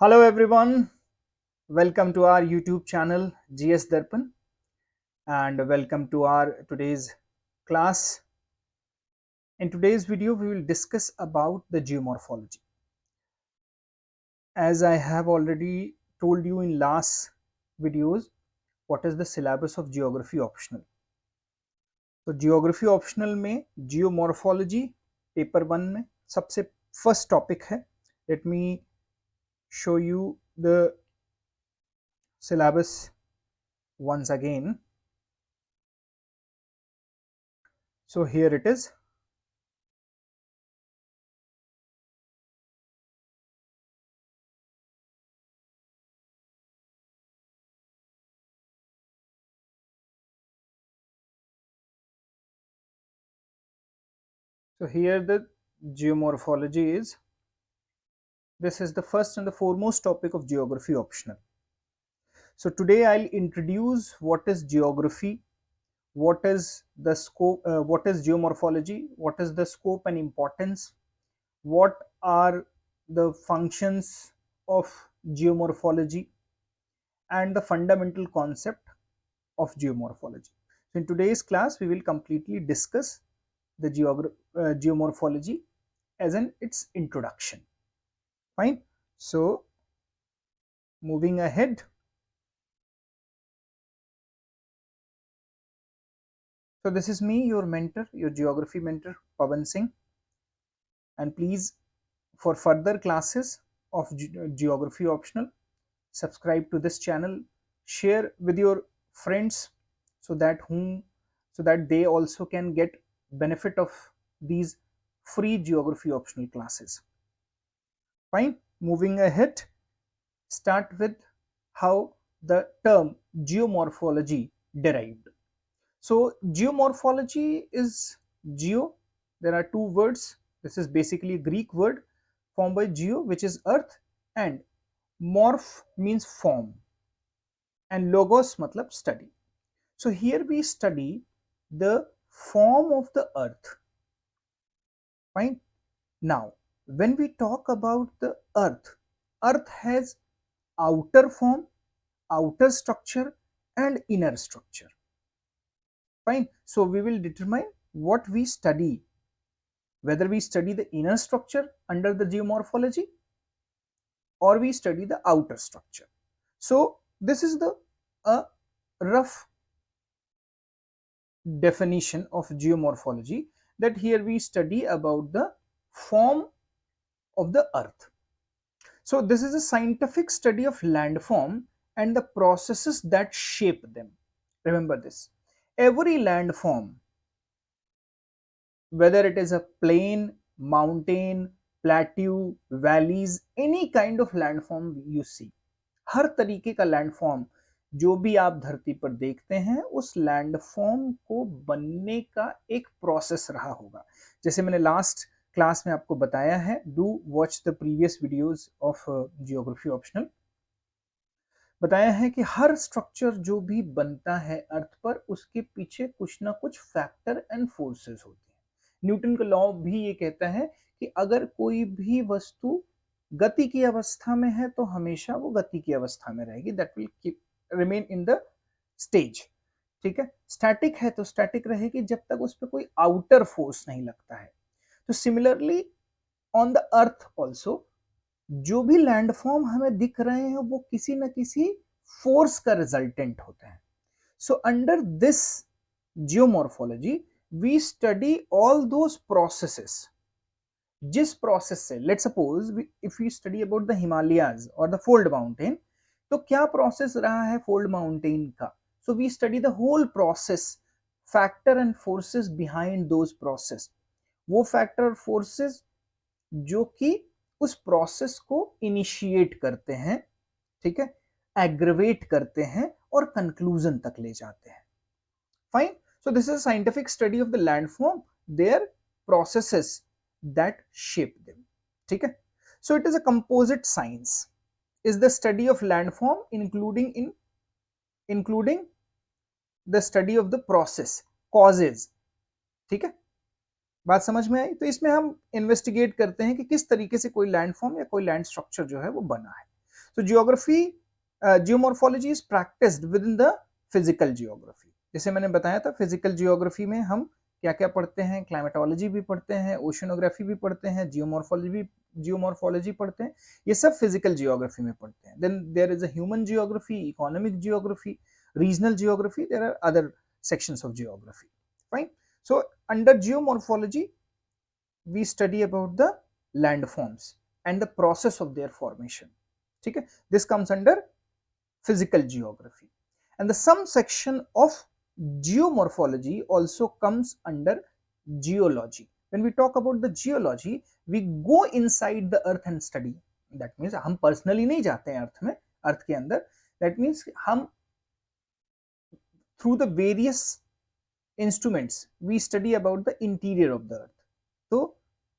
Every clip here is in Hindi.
Hello everyone, welcome to our YouTube channel GS Darpan and welcome to our today's class. In today's video we will discuss about the geomorphology. As I have already told you in last videos what is the syllabus of geography optional. तो जियोग्राफी ऑप्शनल में जियोमॉर्फोलॉजी पेपर 1 में सबसे फर्स्ट टॉपिक है. Let me show you the syllabus once again. So here it is. So here the geomorphology is. This is the first and the foremost topic of geography optional. So today I'll introduce what is geography, what is the scope, what is geomorphology, what is the scope and importance, what are the functions of geomorphology, and the fundamental concept of geomorphology. So in today's class we will completely discuss the geomorphology as in its introduction. Fine. So moving ahead. So this is me, your mentor, your geography mentor, Pawan Singh. And please, for further classes of geography optional, subscribe to this channel, share with your friends so that they also can get benefit of these free geography optional classes. Fine. Moving ahead, start with how the term geomorphology derived. So geomorphology is geo. There are two words. This is basically a Greek word formed by geo, which is earth, and morph means form, and logos matlab study. So here we study the form of the earth. Fine. Now, when we talk about the earth, earth has outer form, outer structure, and inner structure. Fine. So we will determine what we study, whether we study the inner structure under the geomorphology or we study the outer structure. So this is the rough definition of geomorphology, that here we study about the form of the earth. So this is a scientific study of landform and the processes that shape them. Remember this, every landform, whether it is a plain, mountain, plateau, valleys, any kind of landform you see, हर तरीके का लैंडफॉर्म जो भी आप धरती पर देखते हैं उस लैंडफॉर्म को बनने का एक प्रोसेस रहा होगा. जैसे मैंने लास्ट क्लास में आपको बताया है, do watch the previous videos of geography optional. बताया है कि हर स्ट्रक्चर जो भी बनता है अर्थ पर, उसके पीछे कुछ ना कुछ फैक्टर एंड फोर्सेस होते हैं. न्यूटन का लॉ भी ये कहता है कि अगर कोई भी वस्तु गति की अवस्था में है तो हमेशा वो गति की अवस्था में रहेगी, that will keep remain in the stage. ठीक है. स्टैटिक है तो स्टैटिक रहेगी जब तक उस पर कोई आउटर फोर्स नहीं लगता है. तो similarly on the earth also, जो भी लैंडफॉर्म हमें दिख रहे हैं वो किसी न किसी फोर्स का रिजल्टेंट होते हैं. So under this geomorphology we study all those processes. जिस प्रोसेस से, let's suppose if we study about the Himalayas और द फोल्ड माउंटेन, तो क्या प्रोसेस रहा है फोल्ड माउंटेन का. So we study the whole process, factor and forces behind those process. वो फैक्टर और फोर्सेस जो कि उस प्रोसेस को इनिशिएट करते हैं, ठीक है, एग्रेवेट करते हैं और कंक्लूजन तक ले जाते हैं. Fine. So this is scientific study of the landform, their processes that shape them. ठीक है. So it is a composite science, is the study of landform including the study of the process causes. ठीक है. बात समझ में आई. तो इसमें हम इन्वेस्टिगेट करते हैं कि किस तरीके से कोई लैंडफॉर्म या कोई लैंड स्ट्रक्चर जो है वो बना है. So geography, geomorphology is practiced within the physical geography. जैसे मैंने बताया था फिजिकल जियोग्राफी में हम क्या क्या पढ़ते हैं, क्लाइमेटोलॉजी भी पढ़ते हैं, ओशनोग्राफी भी पढ़ते हैं, जियोमॉर्फोलॉजी पढ़ते हैं, ये सब फिजिकल जियोग्राफी में पढ़ते हैं. Then there is a human geography, economic geography, regional geography, there are other sections of geography. Fine. So under geomorphology we study about the landforms and the process of their formation. Okay, this comes under physical geography, and the some section of geomorphology also comes under geology. When we talk about the geology, we go inside the earth and study. That means हम personally नहीं जाते हैं अर्थ में, अर्थ के अंदर. That means हम through the various instruments we study about the interior of the earth. तो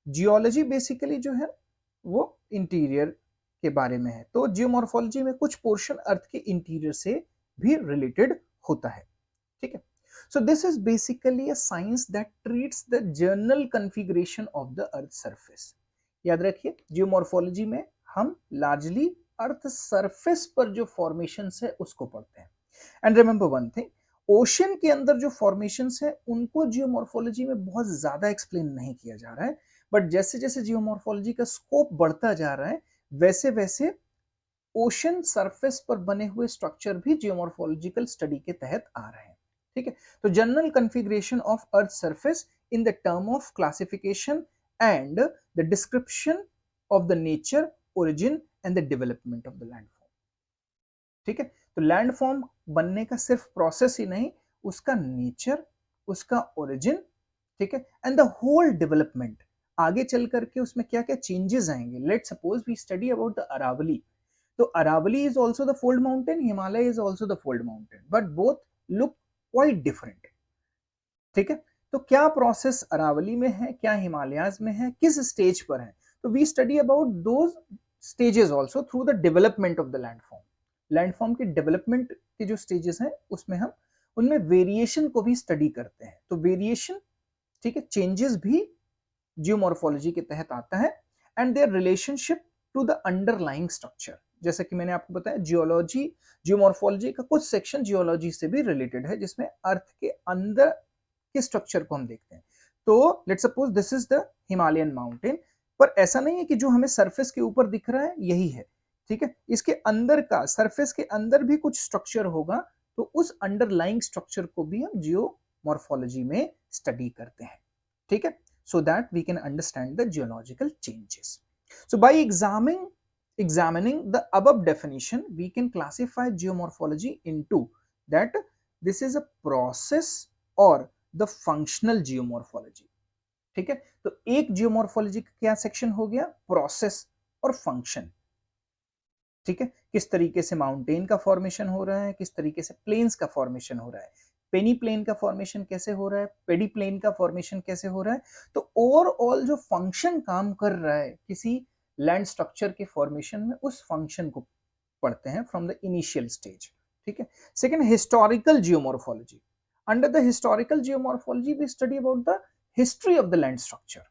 जियोलॉजी बेसिकली जो है वो इंटीरियर के बारे में है. तो जियोमॉर्फोलॉजी में कुछ पोर्शन अर्थ के इंटीरियर से भी रिलेटेड होता है. ठीक है. So this is basically a science that treats the general configuration of the earth surface. याद रखिए जियोमॉर्फोलॉजी में हम लार्जली अर्थ सरफेस पर जो फॉर्मेशंस है उसको पढ़ते हैं. And remember one thing, ocean के अंदर जो फॉर्मेशंस है उनको जियोमॉर्फोलॉजी में बहुत ज्यादा एक्सप्लेन नहीं किया जा रहा है, बट जैसे जैसे जियोमॉर्फोलॉजी का स्कोप बढ़ता जा रहा है वैसे वैसे ओशन सरफेस पर बने हुए स्ट्रक्चर भी जियोमॉर्फोलॉजिकल स्टडी के तहत आ रहे हैं. ठीक है. तो general configuration of earth surface in the term of classification and the description of the nature, origin and the development of the landform. ठीक है. तो लैंडफॉर्म बनने का सिर्फ प्रोसेस ही नहीं, उसका नेचर, उसका ओरिजिन, ठीक है, एंड द होल डेवलपमेंट. आगे चल करके उसमें क्या क्या चेंजेस आएंगे. Let suppose we study about the Aravali. तो Aravali is also the fold mountain, Himalaya is also the fold mountain, but both look quite different. ठीक है. तो क्या प्रोसेस अरावली में है, क्या हिमालयाज में है, किस स्टेज पर है. तो we study about those stages also through the development of the landform. Landform के डेवलपमेंट के जो स्टेजेस हैं उसमें हम उनमें वेरिएशन को भी स्टडी करते हैं. तो वेरिएशन, ठीक है, चेंजेस भी जियोमॉर्फोलॉजी के तहत आता है and their relationship to the underlying structure. जैसे कि मैंने आपको बताया जियोलॉजी, जियोमॉर्फोलॉजी का कुछ सेक्शन जियोलॉजी से भी रिलेटेड है जिसमें अर्थ के अंदर के स्ट्रक्चर को हम देखते हैं. तो let's suppose this is the Himalayan mountain, पर ऐसा नहीं है कि जो हमें सरफेस के ऊपर दिख रहा है यही है. ठीक है. इसके अंदर का, सरफेस के अंदर भी कुछ स्ट्रक्चर होगा, तो उस अंडरलाइंग स्ट्रक्चर को भी हम जियोमॉर्फोलॉजी में स्टडी करते हैं. ठीक है. So that we can understand the geological changes. So by examining the above definition, we can classify geomorphology into that this is a process or the functional geomorphology. ठीक है. तो एक जियोमॉर्फोलॉजी का क्या सेक्शन हो गया, प्रोसेस और फंक्शन. ठीक है. किस तरीके से माउंटेन का फॉर्मेशन हो रहा है, किस तरीके से प्लेन्स का फॉर्मेशन हो रहा है, पेनी प्लेन का फॉर्मेशन कैसे हो रहा है, पेडी प्लेन का फॉर्मेशन कैसे हो रहा है. तो ओवरऑल जो फंक्शन काम कर रहा है किसी लैंड स्ट्रक्चर के फॉर्मेशन में, उस फंक्शन को पढ़ते हैं फ्रॉम द इनिशियल स्टेज. ठीक है. Second, historical geomorphology. Under the historical geomorphology we study about the history of the land structure.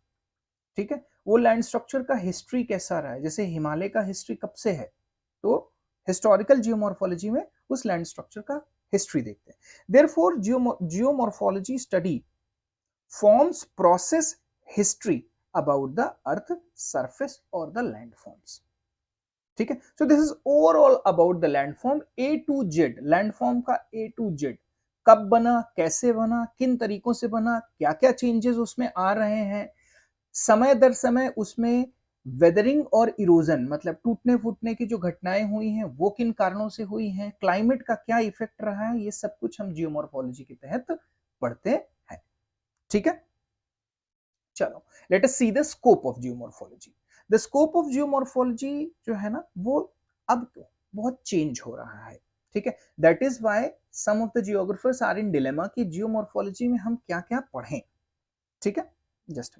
ठीक है. वो लैंड स्ट्रक्चर का हिस्ट्री कैसा रहा है, जैसे हिमालय का हिस्ट्री कब से है, तो हिस्टोरिकल जियोमॉर्फोलॉजी में उस लैंड स्ट्रक्चर का हिस्ट्री देखते हैं. Therefore geomorphology study forms process history about the earth surface और द लैंडफॉर्म्स. ठीक है. So this is overall about the landform A to Z. Landform का ए टू जेड, कब बना, कैसे बना, किन तरीकों से बना, क्या क्या चेंजेस उसमें आ रहे हैं, समय दर समय उसमें वेदरिंग और इरोजन मतलब टूटने फूटने की जो घटनाएं हुई हैं वो किन कारणों से हुई हैं, क्लाइमेट का क्या इफेक्ट रहा है, ये सब कुछ हम जियोमॉर्फोलॉजी के तहत पढ़ते हैं. ठीक है. चलो, late us see the scope of geomorphology. The scope of geomorphology जो है ना वो अब बहुत चेंज हो रहा है. ठीक है. That is why some of the geographers are in dilemma कि जियोमॉर्फोलॉजी में हम क्या क्या पढ़ें. ठीक है. Just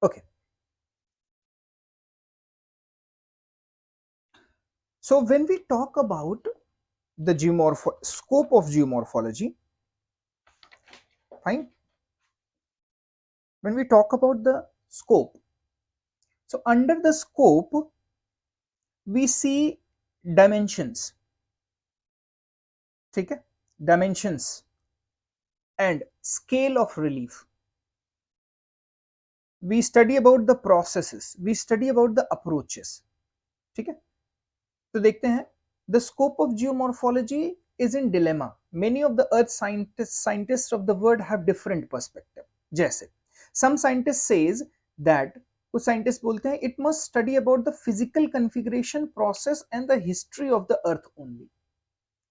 okay. So when we talk about the scope of geomorphology, fine, when we talk about the scope, so under the scope we see dimensions, ठीक है, dimensions and scale of relief. We study about the processes, we study about the approaches, ठीक है. तो देखते हैं, the scope of geomorphology is in dilemma. Many of the earth scientists of the world have different perspective. जैसे some scientists says that, कुछ साइंटिस्ट बोलते हैं it must study about the physical configuration process and the history of the earth only.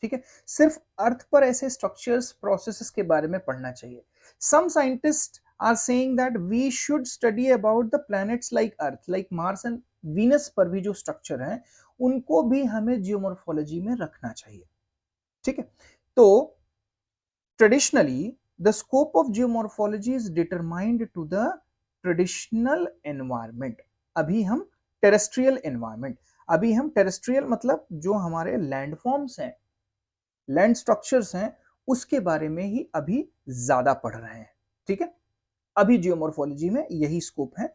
ठीक है, सिर्फ अर्थ पर ऐसे स्ट्रक्चर्स प्रोसेसेस के बारे में पढ़ना चाहिए. Some scientist are saying that we should study about the planets like Earth, like Mars and Venus पर भी जो स्ट्रक्चर हैं उनको भी हमें जियोमॉर्फोलॉजी में रखना चाहिए. ठीक है, तो traditionally the scope of geomorphology is determined to the traditional environment. अभी हम टेरेस्ट्रियल एनवायरमेंट, अभी हम टेरेस्ट्रियल मतलब जो हमारे लैंडफॉर्म्स हैं, लैंड स्ट्रक्चर्स हैं, उसके बारे में ही अभी ज्यादा पढ़ रहे हैं. ठीक है, अभी जियोमॉर्फोलॉजी में यही स्कोप है.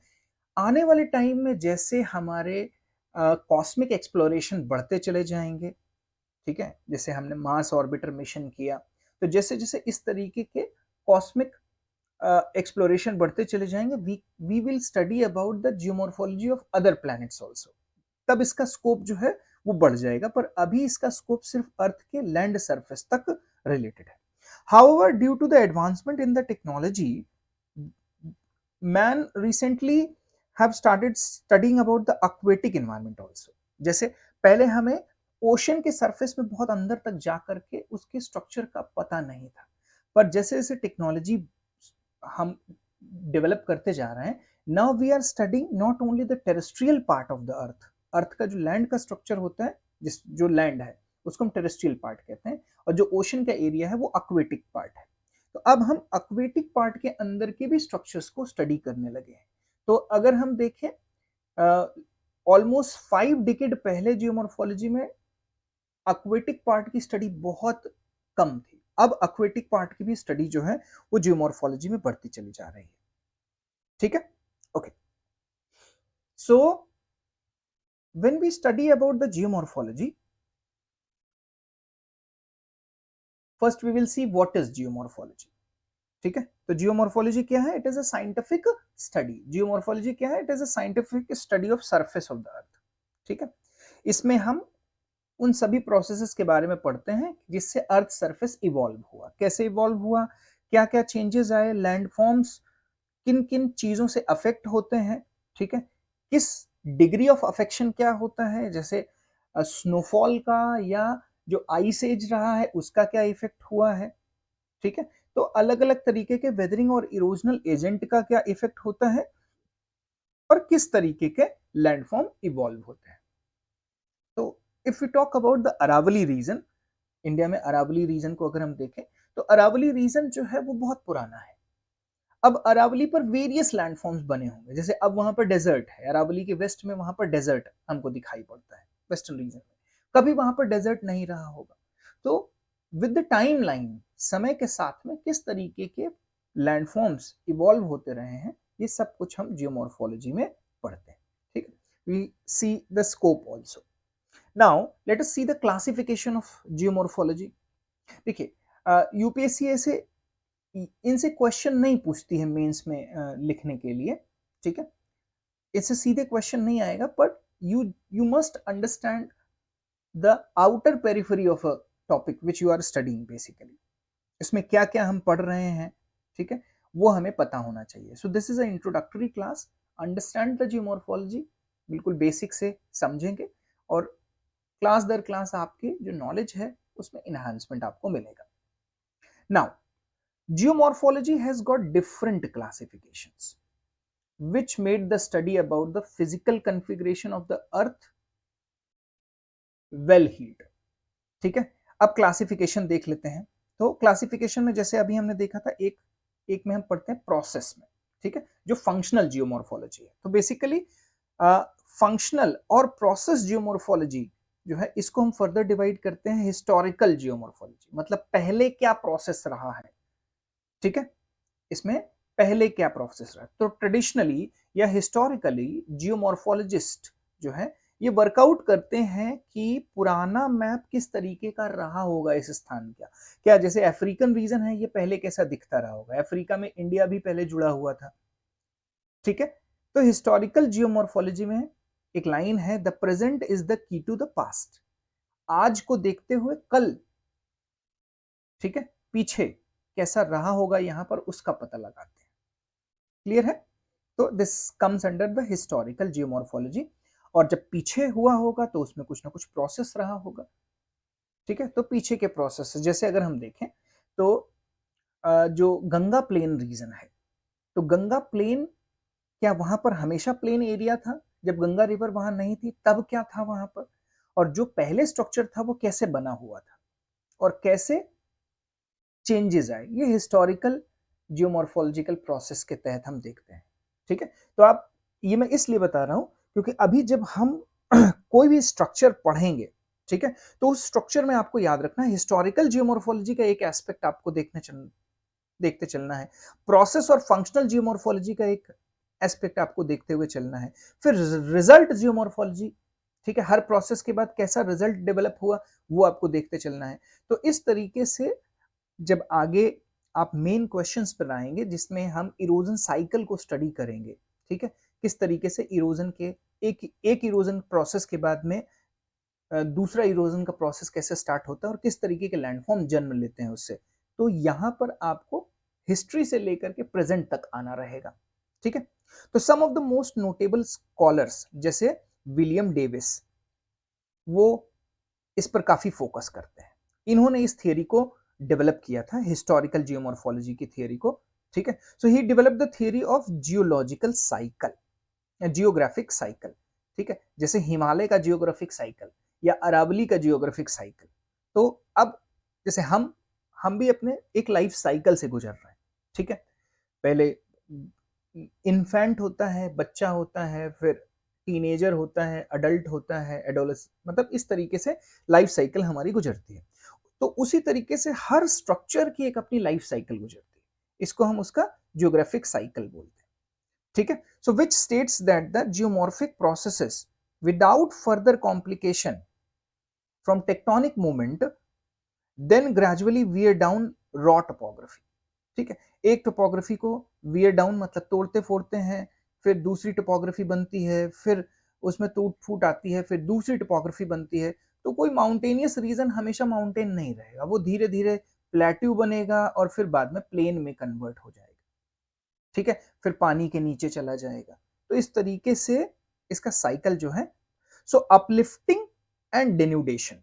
आने वाले टाइम में जैसे हमारे कॉस्मिक एक्सप्लोरेशन बढ़ते चले जाएंगे, ठीक है, जैसे हमने मार्स ऑर्बिटर मिशन किया, तो जैसे जैसे इस तरीके के कॉस्मिक एक्सप्लोरेशन बढ़ते चले जाएंगे, we will study about the geomorphology of other planets also. तब इसका स्कोप जो है वो बढ़ जाएगा, पर अभी इसका स्कोप सिर्फ अर्थ के लैंड सरफेस तक रिलेटेड है. However, due to the advancement in the technology, man recently have started studying about the aquatic environment also. जैसे पहले हमें ओशन के सरफेस में बहुत अंदर तक जा करके उसके स्ट्रक्चर का पता नहीं था, पर जैसे जैसे टेक्नोलॉजी हम डेवलप करते जा रहे हैं, now we are studying not only the terrestrial part of the earth. Earth का जो लैंड का स्ट्रक्चर होता है, जो लैंड है उसको हम टेरेस्ट्रियल पार्ट कहते हैं, और जो ओशन का एरिया है वो एक्वेटिक पार्ट है. तो अब हम एक्वेटिक पार्ट के अंदर के भी स्ट्रक्चर्स को स्टडी करने लगे हैं. तो अगर हम देखें, ऑलमोस्ट 5 डिकेड पहले जियोमॉर्फोलॉजी में एक्वेटिक पार्ट की स्टडी बहुत कम थी. अब एक्वेटिक पार्ट की भी स्टडी जो है वो जियोमॉर्फोलॉजी में बढ़ती चली जा रही है. ठीक है, okay. So when we study about the geomorphology, first we will see what is geomorphology. ठीक है, तो जियोमॉर्फोलॉजी क्या है? It is a scientific study. Geomorphology क्या है? It is a scientific study of surface of the अर्थ. ठीक है, इसमें हम उन सभी प्रोसेसेस के बारे में पढ़ते हैं जिससे अर्थ सरफेस इवॉल्व हुआ, कैसे इवॉल्व हुआ, क्या क्या चेंजेस आए, लैंडफॉर्म्स किन किन चीजों से अफेक्ट होते हैं, ठीक है, किस डिग्री ऑफ अफेक्शन क्या होता है, जैसे स्नोफॉल का या जो आइस एज रहा है उसका क्या इफेक्ट हुआ है. ठीक है, तो अलग अलग तरीके के वेदरिंग और इरोजनल एजेंट का क्या इफेक्ट होता है, और किस तरीके के लैंडफॉर्म इवॉल्व होते हैं. तो if we talk about the Aravalli region, India में अरावली रीजन को अगर हम देखें, तो अरावली रीजन जो है वो बहुत पुराना है. अब अरावली पर वेरियस लैंडफॉर्म्स बने होंगे, जैसे अब वहां पर डेजर्ट है, अरावली के वेस्ट में वहां पर डेजर्ट हमको दिखाई पड़ता है वेस्टर्न रीजन में, कभी वहां पर डेजर्ट नहीं रहा होगा. तो विद द टाइम लाइन, समय के साथ में किस तरीके के लैंडफॉर्म्स इवॉल्व होते रहे हैं, ये सब कुछ हम जियोमॉर्फोलॉजी में पढ़ते हैं. ठीक है, we see the scope also. Now let us see the classification of geomorphology. देखिए, यूपीएससी ऐसे इनसे क्वेश्चन नहीं पूछती है मेंस में लिखने के लिए. ठीक है, इससे सीधे क्वेश्चन नहीं आएगा, but you must understand the outer periphery of a topic which you are studying. Basically इसमें क्या क्या हम पढ़ रहे हैं, ठीक है, वो हमें पता होना चाहिए. सो this is a introductory class. Understand the geomorphology, बिल्कुल बेसिक से समझेंगे, और क्लास दर क्लास आपकी जो नॉलेज है उसमें इनहांसमेंट आपको मिलेगा. Now geomorphology has got different classifications which made the study about the physical configuration of the earth well healed. ठीक है, अब क्लासिफिकेशन देख लेते हैं. तो क्लासिफिकेशन में जैसे अभी हमने देखा था, एक में हम पढ़ते हैं प्रोसेस में, ठीक है, जो फंक्शनल जियोमॉर्फोलॉजी है. तो बेसिकली फंक्शनल और प्रोसेस जियोमॉर्फोलॉजी जो है इसको हम फर्दर डिवाइड करते हैं हिस्टोरिकल जियोमॉर्फोलॉजी, मतलब पहले क्या प्रोसेस रहा है, ठीक है, इसमें पहले क्या प्रोसेस रहा है। तो ट्रेडिशनली या हिस्टोरिकली जियोमॉर्फोलॉजिस्ट जो है ये वर्कआउट करते हैं कि पुराना मैप किस तरीके का रहा होगा इस स्थान का, क्या जैसे अफ्रीकन रीजन है ये पहले कैसा दिखता रहा होगा, अफ्रीका में इंडिया भी पहले जुड़ा हुआ था, ठीक है। तो हिस्टोरिकल जियोमॉर्फोलॉजी में एक लाइन है, the present is the key to the past, आज को देखते हुए कल, ठीक है, पीछे कैसा रहा होगा यहां पर उसका पता लगाते हैं। क्लियर है? तो this comes under the historical geomorphology, और जब पीछे हुआ होगा तो उसमें कुछ ना कुछ प्रोसेस रहा होगा, ठीक है। तो पीछे के प्रोसेस जैसे अगर हम देखें तो जो गंगा प्लेन रीजन है, तो गंगा प्लेन क्या वहां पर हमेशा प्लेन एरिया था? जब गंगा रिवर वहां नहीं थी तब क्या था वहां पर? और जो पहले स्ट्रक्चर था वो कैसे बना हुआ था और कैसे चेंजेस आए, ये हिस्टोरिकल जियोमॉर्फोलॉजिकल प्रोसेस के तहत हम देखते हैं, ठीक है। तो आप, ये मैं इसलिए बता रहा हूं क्योंकि अभी जब हम कोई भी स्ट्रक्चर पढ़ेंगे, ठीक है, तो उस स्ट्रक्चर में आपको याद रखना है हिस्टोरिकल जियोमॉर्फोलॉजी का एक एस्पेक्ट आपको देखते चलना है, प्रोसेस और फंक्शनल जियोमॉर्फोलॉजी का एक एस्पेक्ट आपको देखते हुए चलना है, फिर रिजल्ट जियोमॉर्फोलॉजी, ठीक है, हर प्रोसेस के बाद कैसा रिजल्ट डेवलप हुआ वो आपको देखते चलना है। तो इस तरीके से जब आगे आप मेन क्वेश्चंस बनाएंगे जिसमें हम इरोजन साइकिल को स्टडी करेंगे, ठीक है, किस तरीके से इरोजन के एक इरोजन प्रोसेस के बाद में दूसरा इरोजन का प्रोसेस कैसे स्टार्ट होता है और किस तरीके के लैंडफॉर्म जन्म लेते हैं उससे, तो यहां पर आपको हिस्ट्री से लेकर के प्रेजेंट तक आना रहेगा, ठीक है। तो some of the most notable scholars जैसे विलियम डेविस, वो इस पर काफी फोकस करते हैं, इन्होंने इस थियरी को डेवलप किया था, हिस्टोरिकल जियोमॉर्फोलॉजी की थियरी को, ठीक है। So he develop the theory of geological cycle या जियोग्राफिक साइकिल, ठीक है, जैसे हिमालय का जियोग्राफिक साइकिल या अरावली का जियोग्राफिक साइकिल। तो अब जैसे हम भी अपने एक लाइफ साइकिल से गुजर रहे हैं, ठीक है, पहले इन्फेंट होता है, बच्चा होता है, फिर टीनेजर होता है, अडल्ट होता है, एडोलेसेंट, मतलब इस तरीके से लाइफ साइकिल हमारी गुजरती है। तो उसी तरीके से हर स्ट्रक्चर की एक अपनी लाइफ साइकिल गुजरती है, इसको हम उसका जियोग्राफिक साइकिल बोलते हैं, ठीक है। So which states that the geomorphic processes without further complication from tectonic movement then gradually wear down raw topography, ठीक है। एक टोपोग्राफी को वियर डाउन मतलब तोड़ते फोड़ते हैं, फिर दूसरी टोपोग्राफी बनती है, फिर उसमें टूट फूट आती है, फिर दूसरी टोपोग्राफी बनती है। तो कोई माउंटेनियस रीजन हमेशा माउंटेन नहीं रहेगा, वो धीरे धीरे प्लेट्यू बनेगा और फिर बाद में प्लेन में कन्वर्ट हो जाएगा, ठीक है, फिर पानी के नीचे चला जाएगा। तो इस तरीके से इसका साइकिल जो है, सो अपलिफ्टिंग एंड डेन्यूडेशन,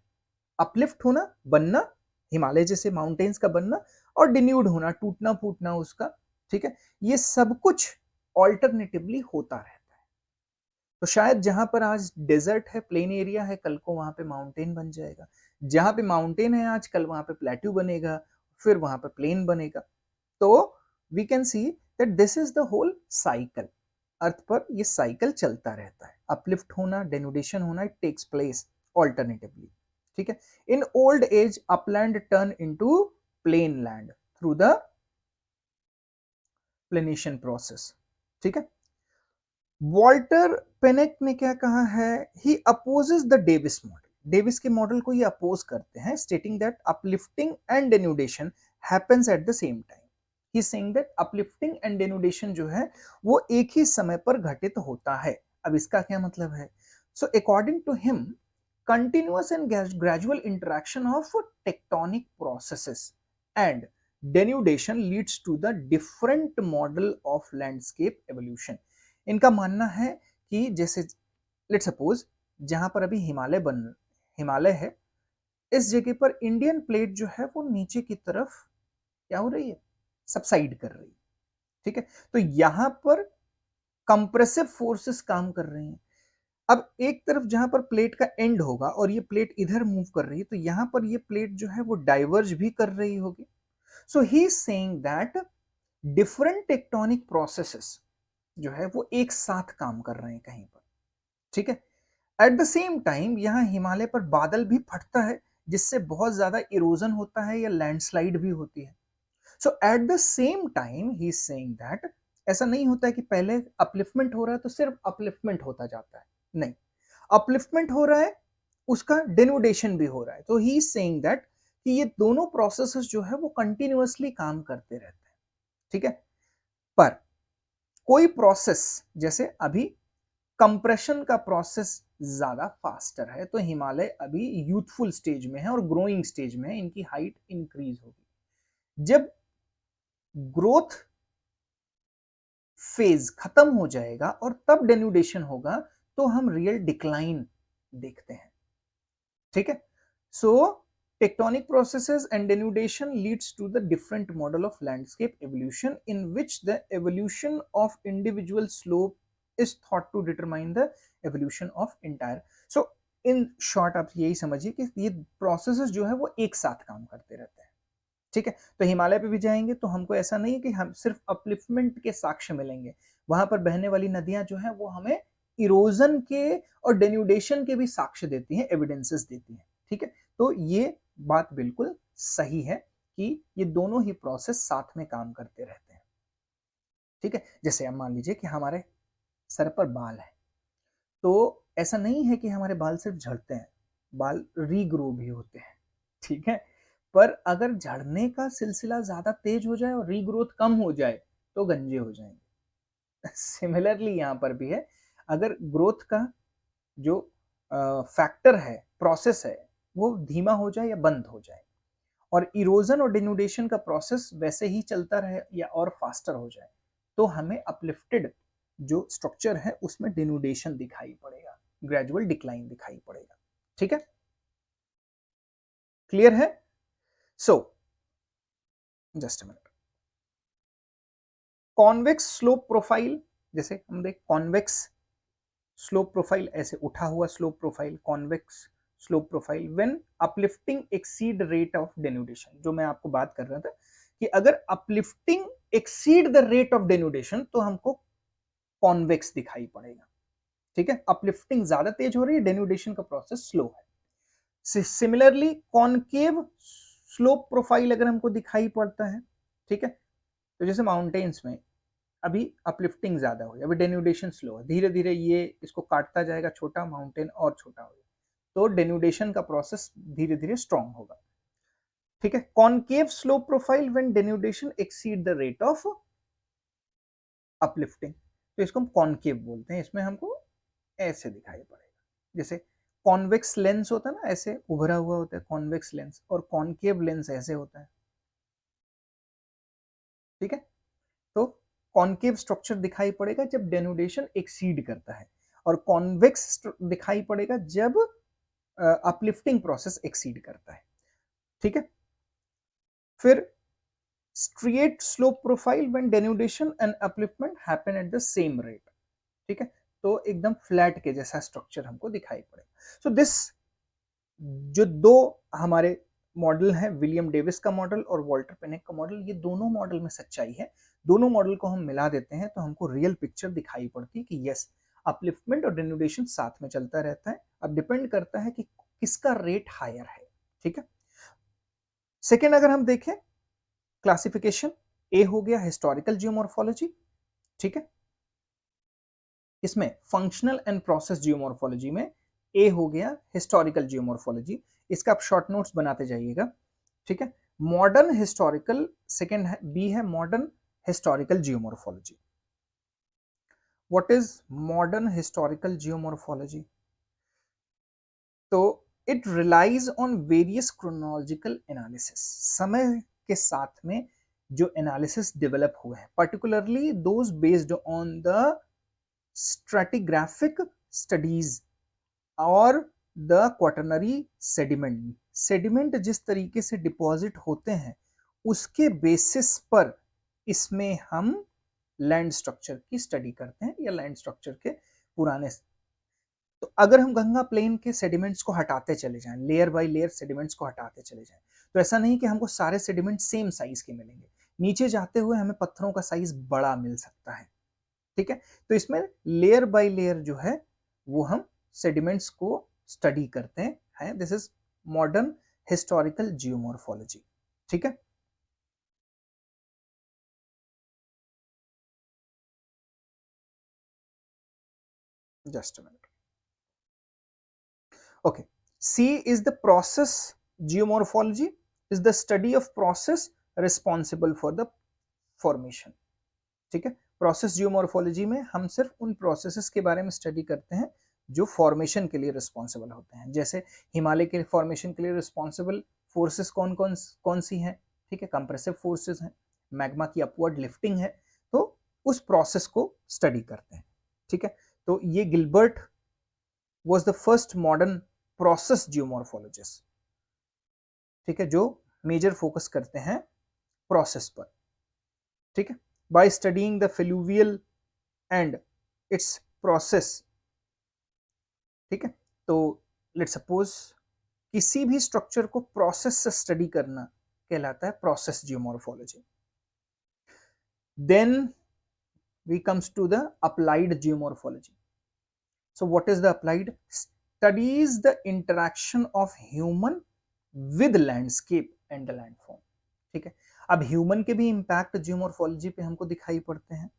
अपलिफ्ट होना, बनना, हिमालय जैसे माउंटेन्स का बनना, और डिन्यूड होना, टूटना फूटना उसका, ठीक है, ये सब कुछ ऑल्टरनेटिवली होता रहता है। तो शायद जहां पर आज डेजर्ट है, प्लेन एरिया है, कल को वहां पे माउंटेन बन जाएगा, जहां पे माउंटेन है आज, कल वहां पे प्लेट्यू बनेगा, फिर वहां पे प्लेन बनेगा। तो we can see that this is the whole cycle, earth पर ये साइकिल चलता रहता है, अपलिफ्ट होना, डेनुडेशन होना, इट टेक्स प्लेस ऑल्टरनेटिवली, ठीक है। In old age upland turn into plain land through the planation process, ठीक है। वॉल्टर पेनेक ने क्या कहा है, he opposes the Davis model, Davis के मॉडल को ये अपोज करते हैं, stating that uplifting and denudation happens at the same time, he saying that uplifting and denudation जो है वो एक ही समय पर घटित होता है। अब इसका क्या मतलब है? So according to him, continuous and gradual interaction of tectonic processes and denudation leads to the different model of landscape evolution। इनका मानना है कि जैसे लेट सपोज जहां पर अभी हिमालय है, इस जगह पर इंडियन प्लेट जो है वो नीचे की तरफ क्या हो रही है, सबसाइड कर रही है, ठीक है। तो यहां पर कंप्रेसिव फोर्सेस काम कर रहे हैं। अब एक तरफ जहां पर प्लेट का एंड होगा और ये प्लेट इधर मूव कर रही है, तो यहां पर ये प्लेट जो है वो डाइवर्ज भी कर रही होगी। So he is saying that different tectonic processes जो है वो एक साथ काम कर रहे हैं कहीं पर, ठीक है। एट द सेम टाइम यहाँ हिमालय पर बादल भी फटता है, जिससे बहुत ज्यादा इरोजन होता है या लैंडस्लाइड भी होती है। So at the same time he is saying that ऐसा नहीं होता है कि पहले अपलिफ्टमेंट हो रहा है तो सिर्फ अपलिफ्टमेंट होता जाता है, नहीं, अपलिफ्टमेंट हो रहा है, उसका डेनुडेशन भी हो रहा है। तो ही इज सेइंग दैट कि ये दोनों प्रोसेसेस जो है वो कंटिन्यूअसली काम करते रहते हैं, ठीक है। पर कोई प्रोसेस, जैसे अभी कंप्रेशन का प्रोसेस ज्यादा फास्टर है, तो हिमालय अभी यूथफुल स्टेज में है और ग्रोइंग स्टेज में है, इनकी हाइट इंक्रीज होगी। जब ग्रोथ फेज खत्म हो जाएगा और तब डेन्यूडेशन होगा, तो हम रियल डिक्लाइन देखते हैं, ठीक है। So tectonic processes and denudation leads to the different model of landscape evolution in which the evolution of individual slope is thought to determine the evolution of entire. So in short आप यही समझिए कि ये प्रोसेसेस जो है वो एक साथ काम करते रहते हैं, ठीक है। तो हिमालय पे भी जाएंगे तो हमको ऐसा नहीं है कि हम सिर्फ अपलिफ्टमेंट के साक्ष्य मिलेंगे, वहां पर बहने वाली नदियां जो है वो हमें इरोजन के और डेन्यूडेशन के भी साक्ष्य देती हैं, एविडेंसेस देती हैं, ठीक है। तो ये बात बिल्कुल सही है कि ये दोनों ही प्रोसेस साथ में काम करते रहते हैं, ठीक है। जैसे अब मान लीजिए कि हमारे सर पर बाल है, तो ऐसा नहीं है कि हमारे बाल सिर्फ झड़ते हैं, बाल रीग्रो भी होते हैं, ठीक है। पर अगर झड़ने का सिलसिला ज्यादा तेज हो जाए और रीग्रोथ कम हो जाए तो गंजे हो जाएंगे। सिमिलरली यहाँ पर भी है, अगर ग्रोथ का जो फैक्टर है, प्रोसेस है, वो धीमा हो जाए या बंद हो जाए और इरोजन और डिनुडेशन का प्रोसेस वैसे ही चलता रहे या और फास्टर हो जाए, तो हमें अपलिफ्टेड जो स्ट्रक्चर है उसमें डिनुडेशन दिखाई पड़ेगा, ग्रेजुअल डिक्लाइन दिखाई पड़ेगा, ठीक है। क्लियर है? So just a minute. Convex slope profile, जैसे हम देख कॉन्वेक्स स्लोप प्रोफाइल, ऐसे उठा हुआ slope profile, convex slope profile when uplifting exceed rate of denudation. जो मैं आपको बात कर रहा था कि अगर uplifting exceed the rate of denudation तो हमको कॉन्वेक्स दिखाई पड़ेगा, ठीक है। अपलिफ्टिंग ज्यादा तेज हो रही है, डेन्यूडेशन का प्रोसेस स्लो है। सिमिलरली कॉनकेव स्लोप प्रोफाइल अगर हमको दिखाई पड़ता है, ठीक है, तो जैसे माउंटेन्स में अभी अपलिफ्टिंग ज्यादा हुई, अभी डेन्यूडेशन स्लो है, धीरे धीरे ये इसको काटता जाएगा, छोटा माउंटेन और छोटा होगा, तो डेन्यूडेशन का प्रोसेस धीरे धीरे स्ट्रॉन्ग होगा, ठीक है। Concave slope profile when denudation exceed the rate of uplifting, तो इसको हम कॉनकेव बोलते हैं। इसमें हमको ऐसे दिखाई पड़ेगा, जैसे कॉन्वेक्स लेंस होता है ना, ऐसे उभरा हुआ होता है कॉन्वेक्स लेंस, और कॉनकेव लेंस ऐसे होता है, ठीक है। तो कॉनकेव स्ट्रक्चर दिखाई पड़ेगा जब डेनुडेशन एक्सीड करता है, और कॉन्वेक्स दिखाई पड़ेगा जब अपलिफ्टिंग प्रोसेस एक्सीड करता है, ठीक है। फिर straight slope profile when denudation and upliftment happen at the same rate, ठीक है। तो एकदम फ्लैट के जैसा स्ट्रक्चर हमको दिखाई पड़ेगा। सो दिस जो दो हमारे मॉडल हैं, विलियम डेविस का मॉडल और वॉल्टर पेनेक का मॉडल, ये दोनों मॉडल में सच्चाई है। दोनों मॉडल को हम मिला देते हैं तो हमको रियल पिक्चर दिखाई पड़ती है कि यस, अपलिफ्टमेंट और डेन्यूडेशन साथ में चलता रहता है। अब डिपेंड करता है कि किसका रेट हायर है, ठीक है। सेकेंड अगर हम देखें क्लासिफिकेशन, ए हो गया हिस्टोरिकल जियोमॉर्फोलॉजी, ठीक है। इसमें फंक्शनल एंड प्रोसेस जियोमॉर्फोलॉजी में ए हो गया हिस्टोरिकल जियोमॉर्फोलॉजी, इसका आप शॉर्ट नोट्स बनाते जाइएगा, ठीक है। मॉडर्न हिस्टोरिकल सेकेंड है, बी है modern historical geomorphology. What is modern historical geomorphology? तो it relies on various chronological analysis, समय के साथ में जो एनालिसिस डेवलप हुए हैं, particularly those based on the stratigraphic studies और द क्वाटरनरी सेडिमेंट। सेडिमेंट जिस तरीके से डिपॉजिट होते हैं उसके बेसिस पर इसमें हम लैंड स्ट्रक्चर की स्टडी करते हैं या लैंड स्ट्रक्चर के पुराने। तो अगर हम गंगा प्लेन के सेडिमेंट्स को हटाते चले जाएं, लेयर बाय लेयर सेडिमेंट्स को हटाते चले जाएं, तो ऐसा नहीं कि हमको सारे सेडिमेंट सेम साइज के मिलेंगे, नीचे जाते हुए हमें पत्थरों का साइज बड़ा मिल सकता है, ठीक है। तो इसमें लेयर बाय लेयर जो है वो हम सेडिमेंट्स को स्टडी करते हैं। This is modern historical geomorphology. ठीक है, just a minute. Okay, C is the process geomorphology, is the study of process responsible for the formation. ठीक है, प्रोसेस जियोमॉर्फोलॉजी में हम सिर्फ उन प्रोसेसेस के बारे में स्टडी करते हैं जो फॉर्मेशन के लिए रिस्पॉन्सिबल होते हैं। जैसे हिमालय के फॉर्मेशन के लिए रिस्पॉन्सिबल फोर्सेस कौन सी हैं? ठीक है, कंप्रेसिव फोर्सेस हैं, मैग्मा की अपवर्ड लिफ्टिंग है, तो उस प्रोसेस को स्टडी करते हैं। ठीक है, तो ये Gilbert was the first modern process geomorphologist, ठीक है, जो मेजर फोकस करते हैं प्रोसेस पर। ठीक है, by studying the fluvial and its process. ठीक है, तो लेट सपोज किसी भी स्ट्रक्चर को प्रोसेस से स्टडी करना कहलाता है process geomorphology. Then we comes to the applied geomorphology. So what is the applied? Studies the interaction of human with landscape and the landform. ठीक है, अब ह्यूमन के भी इंपैक्ट जियोमॉर्फोलॉजी पे हमको दिखाई पड़ते हैं।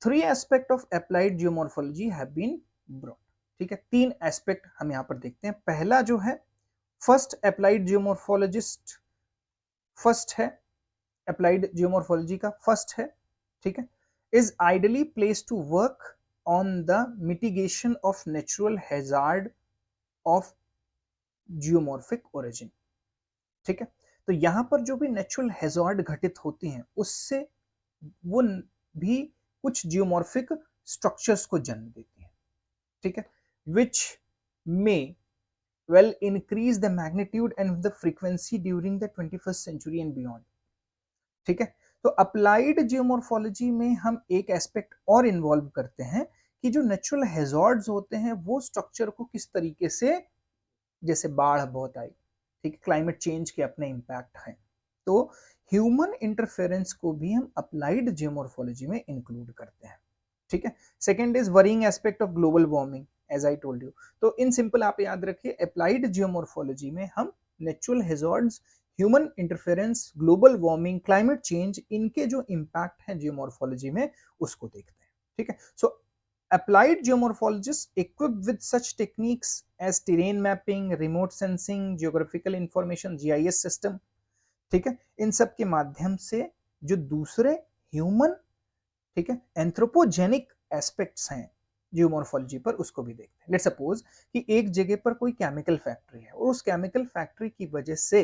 3 aspect of applied geomorphology have been brought. ठीक है, 3 एस्पेक्ट हम यहाँ पर देखते हैं। पहला जो है फर्स्ट अप्लाइड जियोमॉर्फोलॉजिस्ट, फर्स्ट है अप्लाइड जियोमॉर्फोलॉजी का फर्स्ट है। ठीक है, is ideally place to work on the mitigation of natural hazard of geomorphic origin। ठीक है, तो यहां पर जो भी नेचुरल हैजार्ड घटित होती हैं उससे वो भी कुछ जियोमॉर्फिक स्ट्रक्चर्स को जन्म देती हैं। ठीक है, which may well increase the magnitude and the frequency during the 21st century and beyond। ठीक है, तो अप्लाइड जियोमॉर्फोलॉजी में हम एक एस्पेक्ट और इन्वॉल्व करते हैं कि जो नेचुरल हैजार्ड्स होते हैं वो स्ट्रक्चर को किस तरीके से, जैसे बाढ़ बहुत आई, ठीक है, क्लाइमेट चेंज के अपने इंपैक्ट हैं, तो ह्यूमन इंटरफेरेंस को भी हम अप्लाइड जियोमॉर्फोलॉजी में इंक्लूड करते हैं। ठीक है, second is worrying aspect of global warming, as I told you. तो इन सिंपल आप याद रखिए, अप्लाइड जियोमॉर्फोलॉजी में हम natural hazards, human interference, global warming, climate change, इनके जो इंपैक्ट हैं जियोमॉर्फोलॉजी में उसको देखते हैं। ठीक है, सो applied geomorphologists equipped with such techniques as terrain mapping, remote sensing, geographical information, GIS system, ठीक है, इन सब के माध्यम से जो दूसरे ह्यूमन, ठीक है, एंथ्रोपोजेनिक एस्पेक्ट्स हैं जियोमॉर्फोलॉजी पर उसको भी देखते हैं। लेट्स सपोज कि एक जगह पर कोई केमिकल फैक्ट्री है और उस केमिकल फैक्ट्री की वजह से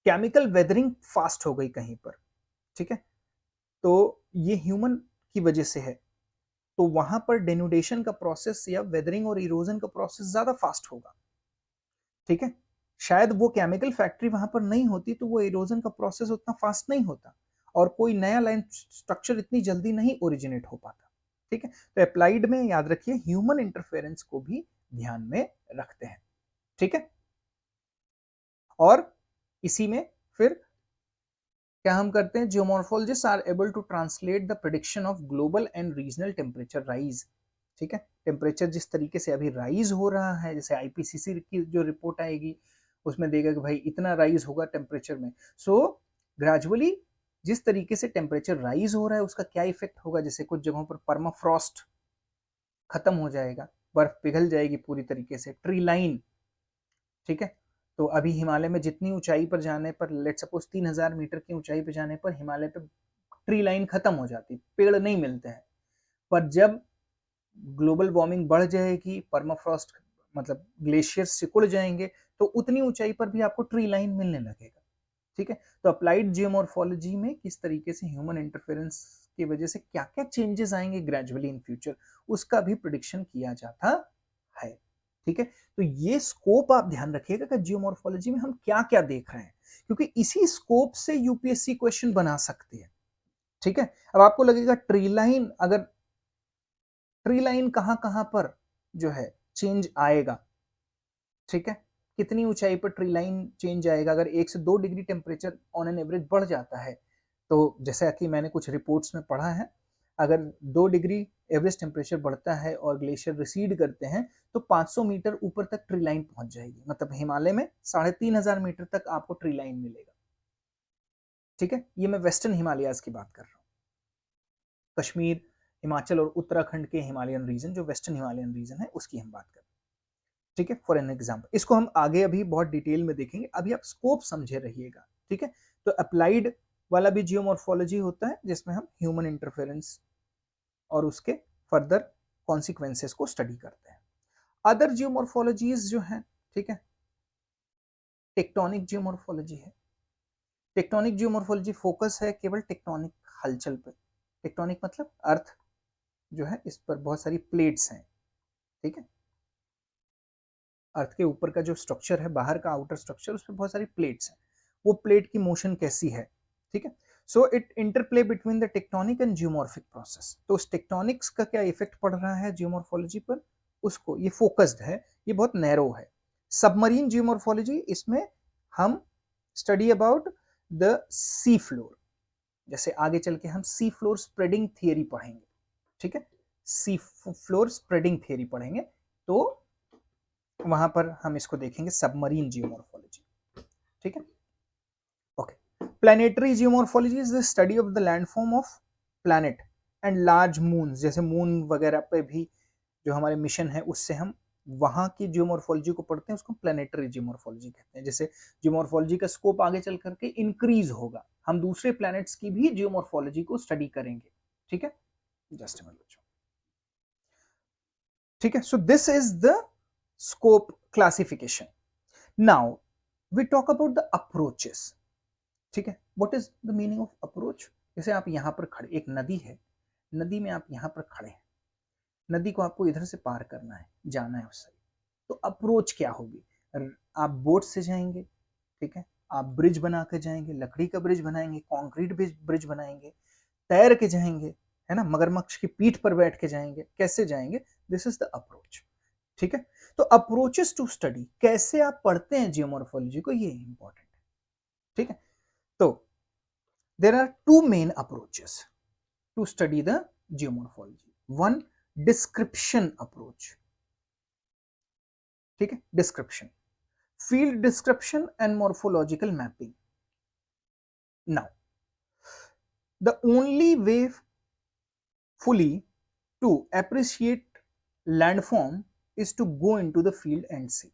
केमिकल वेदरिंग फास्ट हो गई कहीं पर। ठीक है, तो ये ह्यूमन की वजह से है, तो वहां पर डेनुडेशन का प्रोसेस या वेदरिंग और इरोजन का प्रोसेस ज्यादा फास्ट होगा। ठीक है, शायद वो केमिकल फैक्ट्री वहां पर नहीं होती तो वो इरोजन का प्रोसेस उतना फास्ट नहीं होता और कोई नया लाइन स्ट्रक्चर इतनी जल्दी नहीं ओरिजिनेट हो पाता। ठीक है, तो अप्लाइड में याद रखिए ह्यूमन इंटरफेरेंस को भी ध्यान में रखते हैं। ठीक है, और इसी में फिर क्या हम करते हैं, geomorphologist are able to translate the prediction of global and regional temperature rise. ठीक है, टेम्परेचर जिस तरीके से अभी राइज हो रहा है, जैसे आईपीसीसी की जो रिपोर्ट आएगी उसमें देगा कि भाई इतना राइज होगा टेम्परेचर में, सो ग्रेजुअली जिस तरीके से टेम्परेचर राइज हो रहा है उसका क्या इफेक्ट होगा, जैसे कुछ जगहों पर परमाफ्रॉस्ट खत्म हो जाएगा, बर्फ पिघल जाएगी पूरी तरीके से, ट्री लाइन। ठीक है, तो अभी हिमालय में जितनी ऊंचाई पर जाने पर, लेट सपोज 3000 मीटर की ऊंचाई पर जाने पर हिमालय पे ट्री लाइन खत्म हो जाती, पेड़ नहीं मिलते हैं। पर जब ग्लोबल वार्मिंग बढ़ जाएगी, परमाफ्रॉस्ट मतलब ग्लेशियर सिकुड़ जाएंगे, तो उतनी ऊंचाई पर भी आपको ट्री लाइन मिलने लगेगा। ठीक है, तो अप्लाइड जियोमॉर्फोलॉजी में किस तरीके से ह्यूमन इंटरफेरेंस की वजह से क्या क्या चेंजेस आएंगे ग्रेजुअली इन फ्यूचर, उसका भी प्रिडिक्शन किया जाता है। ठीक है, तो ये स्कोप आप ध्यान रखिएगा कि जियोमॉर्फोलॉजी में हम क्या क्या देख रहे हैं, क्योंकि इसी स्कोप से यूपीएससी क्वेश्चन बना सकती है। ठीक है, अब आपको लगेगा ट्री लाइन, अगर ट्री लाइन कहां कहां पर जो है चेंज आएगा, ठीक है, कितनी ऊंचाई पर ट्री लाइन चेंज आएगा, अगर 1 से 2 degree temperature on an average बढ़ जाता है, तो जैसा कि मैंने कुछ रिपोर्ट्स में पढ़ा है, अगर 2 डिग्री एवरेज टेम्परेचर बढ़ता है और ग्लेशियर रिसीड करते हैं तो 500 मीटर ऊपर तक ट्री लाइन पहुंच जाएगी, मतलब हिमालय में 3500 मीटर तक आपको ट्री लाइन मिलेगा। ठीक है, ये मैं वेस्टर्न हिमालयाज की बात कर रहा हूँ, कश्मीर, हिमाचल और उत्तराखंड के हिमालयन रीजन, जो वेस्टर्न हिमालयन रीजन है उसकी हम बात कर रहे हैं। ठीक है, फॉर एन एग्जाम्पल, इसको हम आगे अभी बहुत डिटेल में देखेंगे, अभी आप स्कोप समझे रहिएगा। ठीक है, तो अप्लाइड वाला भी जियोमॉर्फोलॉजी होता है जिसमें हम ह्यूमन इंटरफेरेंस और उसके फर्दर कॉन्सिक्वेंसेस को स्टडी करते हैं। अदर जियोमॉर्फोलॉजीज जो है, ठीक है, टेक्टोनिक जियोमॉर्फोलॉजी है। टेक्टोनिक जियोमॉर्फोलॉजी फोकस है केवल टेक्टोनिक हलचल पे। टेक्टोनिक मतलब अर्थ जो है इस पर बहुत सारी प्लेट्स हैं। ठीक है, अर्थ के ऊपर का जो स्ट्रक्चर है, बाहर का आउटर स्ट्रक्चर, उस पर बहुत सारी प्लेट्स हैं, वो प्लेट की मोशन कैसी है। ठीक है, so it interplay between the tectonic and geomorphic process. तो उस टेक्टोनिक्स का क्या इफेक्ट पड़ रहा है जियोमॉर्फोलॉजी पर, उसको ये फोकस्ड है, ये बहुत नैरो है। सबमरीन जियोमॉर्फोलॉजी, इसमें हम study about the sea floor, जैसे आगे चल के हम सी फ्लोर स्प्रेडिंग थियरी पढ़ेंगे। ठीक है, सी फ्लोर स्प्रेडिंग थियरी पढ़ेंगे, तो वहां पर हम इसको देखेंगे, सबमरीन जियोमॉर्फोलॉजी। ठीक है, okay. Planetary geomorphology is the study of the landform of planet and large moon, जैसे मून वगैरह पे भी जो हमारे मिशन है उससे हम वहां की जियोमॉर्फोलॉजी को पढ़ते हैं, उसको प्लैनेटरी जियोमॉर्फोलॉजी कहते हैं। जैसे जियोमॉर्फोलॉजी का स्कोप आगे चल करके इंक्रीज होगा, हम दूसरे प्लैनेट्स की भी जियोमॉर्फोलॉजी को स्टडी करेंगे। ठीक है, जस्ट अ मिनट। ठीक है, so this is the scope classification. Now we talk about the approaches. ठीक है, what is the meaning of approach? जैसे आप यहां पर खड़े, एक नदी है, नदी में आप यहां पर खड़े हैं, नदी को आपको इधर से पार करना है, जाना है उससे, तो अप्रोच क्या होगी? आप बोट से जाएंगे, ठीक है, आप ब्रिज बना के जाएंगे, लकड़ी का ब्रिज बनाएंगे, कंक्रीट ब्रिज बनाएंगे, तैर के जाएंगे, है ना, मगरमच्छ की पीठ पर बैठ के जाएंगे, कैसे जाएंगे? This is the approach. ठीक है, तो अप्रोचेस टू स्टडी, कैसे आप पढ़ते हैं जियोमॉर्फोलॉजी को, ये इंपॉर्टेंट है। ठीक है, तो there are two main approaches to study the geomorphology. One, description approach. ठीक है, description, field description and morphological mapping. Now the only way fully to appreciate landform is to go into the field and see.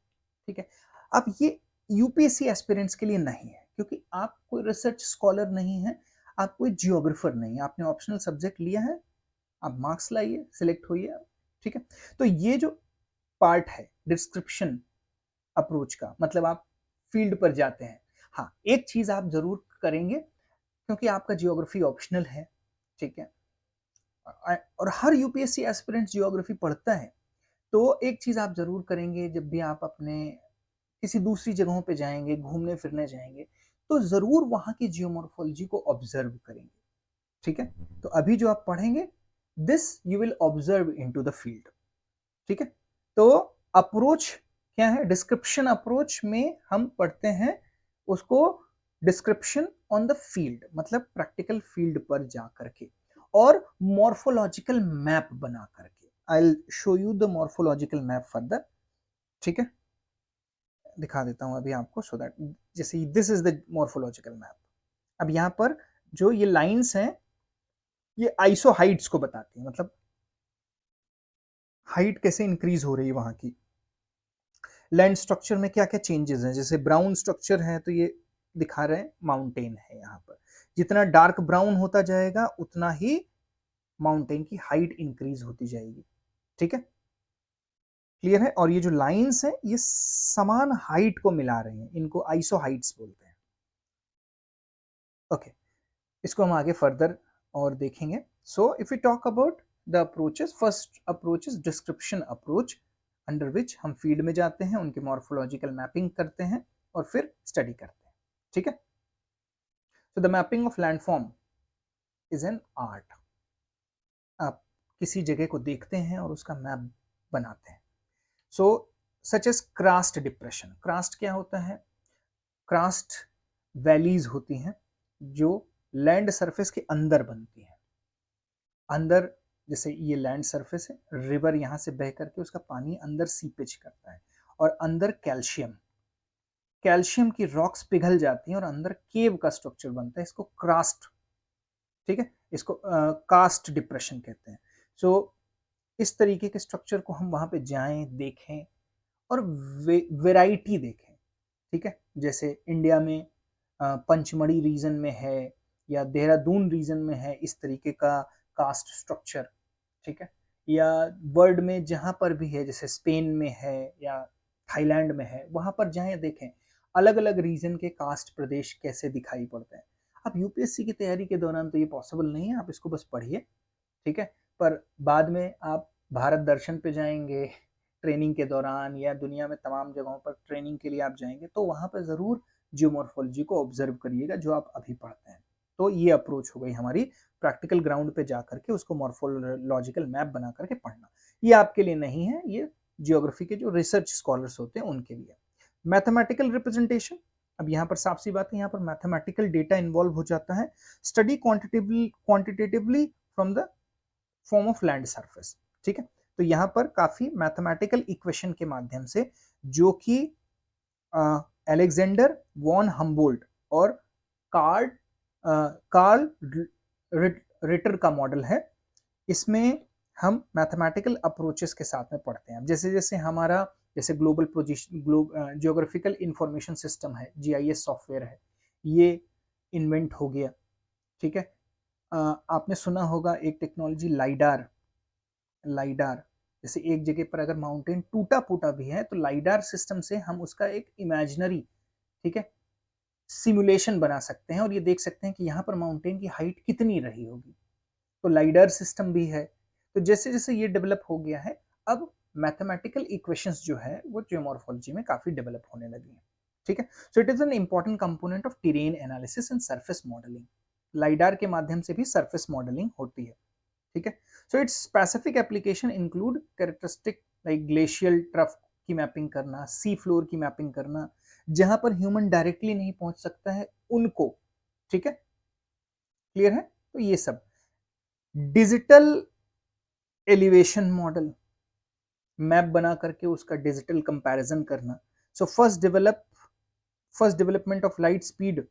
ठीक है, अब ये यूपीएससी एस्पिरेंट्स के लिए नहीं है, क्योंकि आप कोई रिसर्च स्कॉलर नहीं है, आप कोई जियोग्राफर नहीं है, आपने ऑप्शनल सब्जेक्ट लिया है, आप मार्क्स लाइए, सिलेक्ट होइए। ठीक है, तो ये जो पार्ट है डिस्क्रिप्शन अप्रोच का, मतलब आप फील्ड पर जाते हैं। हाँ, एक चीज आप जरूर करेंगे, क्योंकि आपका जियोग्राफी ऑप्शनल है। ठीक है, और हर यूपीएससी एस्पिरेंट जियोग्राफी पढ़ता है, तो एक चीज आप जरूर करेंगे, जब भी आप अपने किसी दूसरी जगहों पे जाएंगे, घूमने फिरने जाएंगे, तो जरूर वहां की जियोमॉर्फोलॉजी को ऑब्जर्व करेंगे। ठीक है, तो अभी जो आप पढ़ेंगे, this you will observe into the field. ठीक है, तो अप्रोच क्या है? डिस्क्रिप्शन अप्रोच में हम पढ़ते हैं उसको डिस्क्रिप्शन ऑन द फील्ड, मतलब प्रैक्टिकल फील्ड पर जा करके, और मॉर्फोलॉजिकल मैप बना करके। I will show you the morphological map further. ठीक है, दिखा देता हूं अभी आपको, सो दैट, जैसे this is the morphological map. अब यहां पर जो ये लाइंस हैं, ये आइसो हाइट्स को बताती है, मतलब हाइट कैसे इंक्रीज हो रही है वहां की, लैंड स्ट्रक्चर में क्या क्या चेंजेस हैं। जैसे ब्राउन स्ट्रक्चर है तो ये दिखा रहे हैं माउंटेन है यहाँ पर, जितना डार्क ब्राउन होता जाएगा उतना ही माउंटेन की हाइट इंक्रीज होती जाएगी। ठीक है, क्लियर है? और ये जो लाइंस हैं ये समान हाइट को मिला रहे हैं, इनको आइसो हाइट्स बोलते हैं। ओके, इसको हम आगे फर्दर और देखेंगे। So if you talk about the approaches, first approach is description approach, under which हम फील्ड में जाते हैं, उनके मॉर्फोलॉजिकल मैपिंग करते हैं और फिर स्टडी करते हैं। ठीक है, so the mapping of landform is an art. आप किसी जगह को देखते हैं और उसका मैप बनाते हैं। सो सच एज क्रास्ट डिप्रेशन। क्रास्ट क्या होता है? क्रास्ट वैलीज होती हैं जो लैंड सरफेस के अंदर बनती हैं। अंदर जैसे ये लैंड सरफेस है, रिवर यहाँ से बह करके उसका पानी अंदर सीपेज करता है, और अंदर कैल्शियम कैल्शियम की रॉक्स पिघल जाती हैं और अंदर केव का स्ट्रक्चर बनता है, इसको क्रास्ट, ठीक है, इसको कास्ट डिप्रेशन कहते हैं। सो इस तरीके के स्ट्रक्चर को हम वहां पे जाएं, देखें और वेराइटी देखें, ठीक है। जैसे इंडिया में पंचमढ़ी रीजन में है या देहरादून रीजन में है इस तरीके का कास्ट स्ट्रक्चर, ठीक है, या वर्ल्ड में जहां पर भी है, जैसे स्पेन में है या थाईलैंड में है, वहां पर जाएं देखें अलग अलग रीजन के कास्ट प्रदेश कैसे दिखाई पड़ते हैं। अब यूपीएससी की तैयारी के दौरान तो ये पॉसिबल नहीं है, आप इसको बस पढ़िए, ठीक है, पर बाद में आप भारत दर्शन पे जाएंगे ट्रेनिंग के दौरान या दुनिया में तमाम जगहों पर ट्रेनिंग के लिए आप जाएंगे, तो वहां पर जरूर जियोमॉर्फोलॉजी को ऑब्जर्व करिएगा जो आप अभी पढ़ते हैं। तो ये अप्रोच हो गई हमारी, प्रैक्टिकल ग्राउंड पे जा करके उसको मॉर्फोलॉजिकल मैप बना करके पढ़ना। ये आपके लिए नहीं है, ये जियोग्राफी के जो रिसर्च स्कॉलर्स होते हैं उनके लिए। मैथमेटिकल रिप्रेजेंटेशन, अब यहाँ पर साफ सी बात है, यहाँ पर मैथमेटिकल डेटा इन्वॉल्व हो जाता है। Study quantitatively from the form of land surface, ठीक है। तो यहाँ पर काफी मैथमेटिकल इक्वेशन के माध्यम से, जो कि अलेक्जेंडर वॉन हम्बोल्ट और कार्ल कार्ल रिटर का मॉडल है, इसमें हम मैथमेटिकल अप्रोचेस के साथ में पढ़ते हैं। जैसे जैसे हमारा जैसे global position geographical information system है, जीआईएस सॉफ्टवेयर है, ये इन्वेंट हो गया, ठीक है। आपने सुना होगा एक टेक्नोलॉजी लाइडार, लाइडार जैसे एक जगह पर अगर माउंटेन टूटा फूटा भी है तो लाइडार सिस्टम से हम उसका एक इमेजिनरी, ठीक है, सिमुलेशन बना सकते हैं और ये देख सकते हैं कि यहाँ पर माउंटेन की हाइट कितनी रही होगी। तो लाइडार सिस्टम भी है। तो जैसे जैसे ये डेवलप हो गया है, अब मैथमेटिकल इक्वेशंस जो है वो जियोमॉर्फोलॉजी में काफी डेवलप होने लगी है, ठीक है। So it is an important component of terrain analysis and surface modelling. Lidar के माध्यम से भी सरफेस मॉडलिंग होती है, ठीक है। So it's specific application include characteristic like glacial trough की मैपिंग करना, सी फ्लोर की मैपिंग करना, जहां पर ह्यूमन डायरेक्टली नहीं पहुंच सकता है उनको, ठीक है, क्लियर है। तो ये सब डिजिटल एलिवेशन मॉडल, मैप बना करके उसका डिजिटल कंपैरिजन करना। So first development of light speed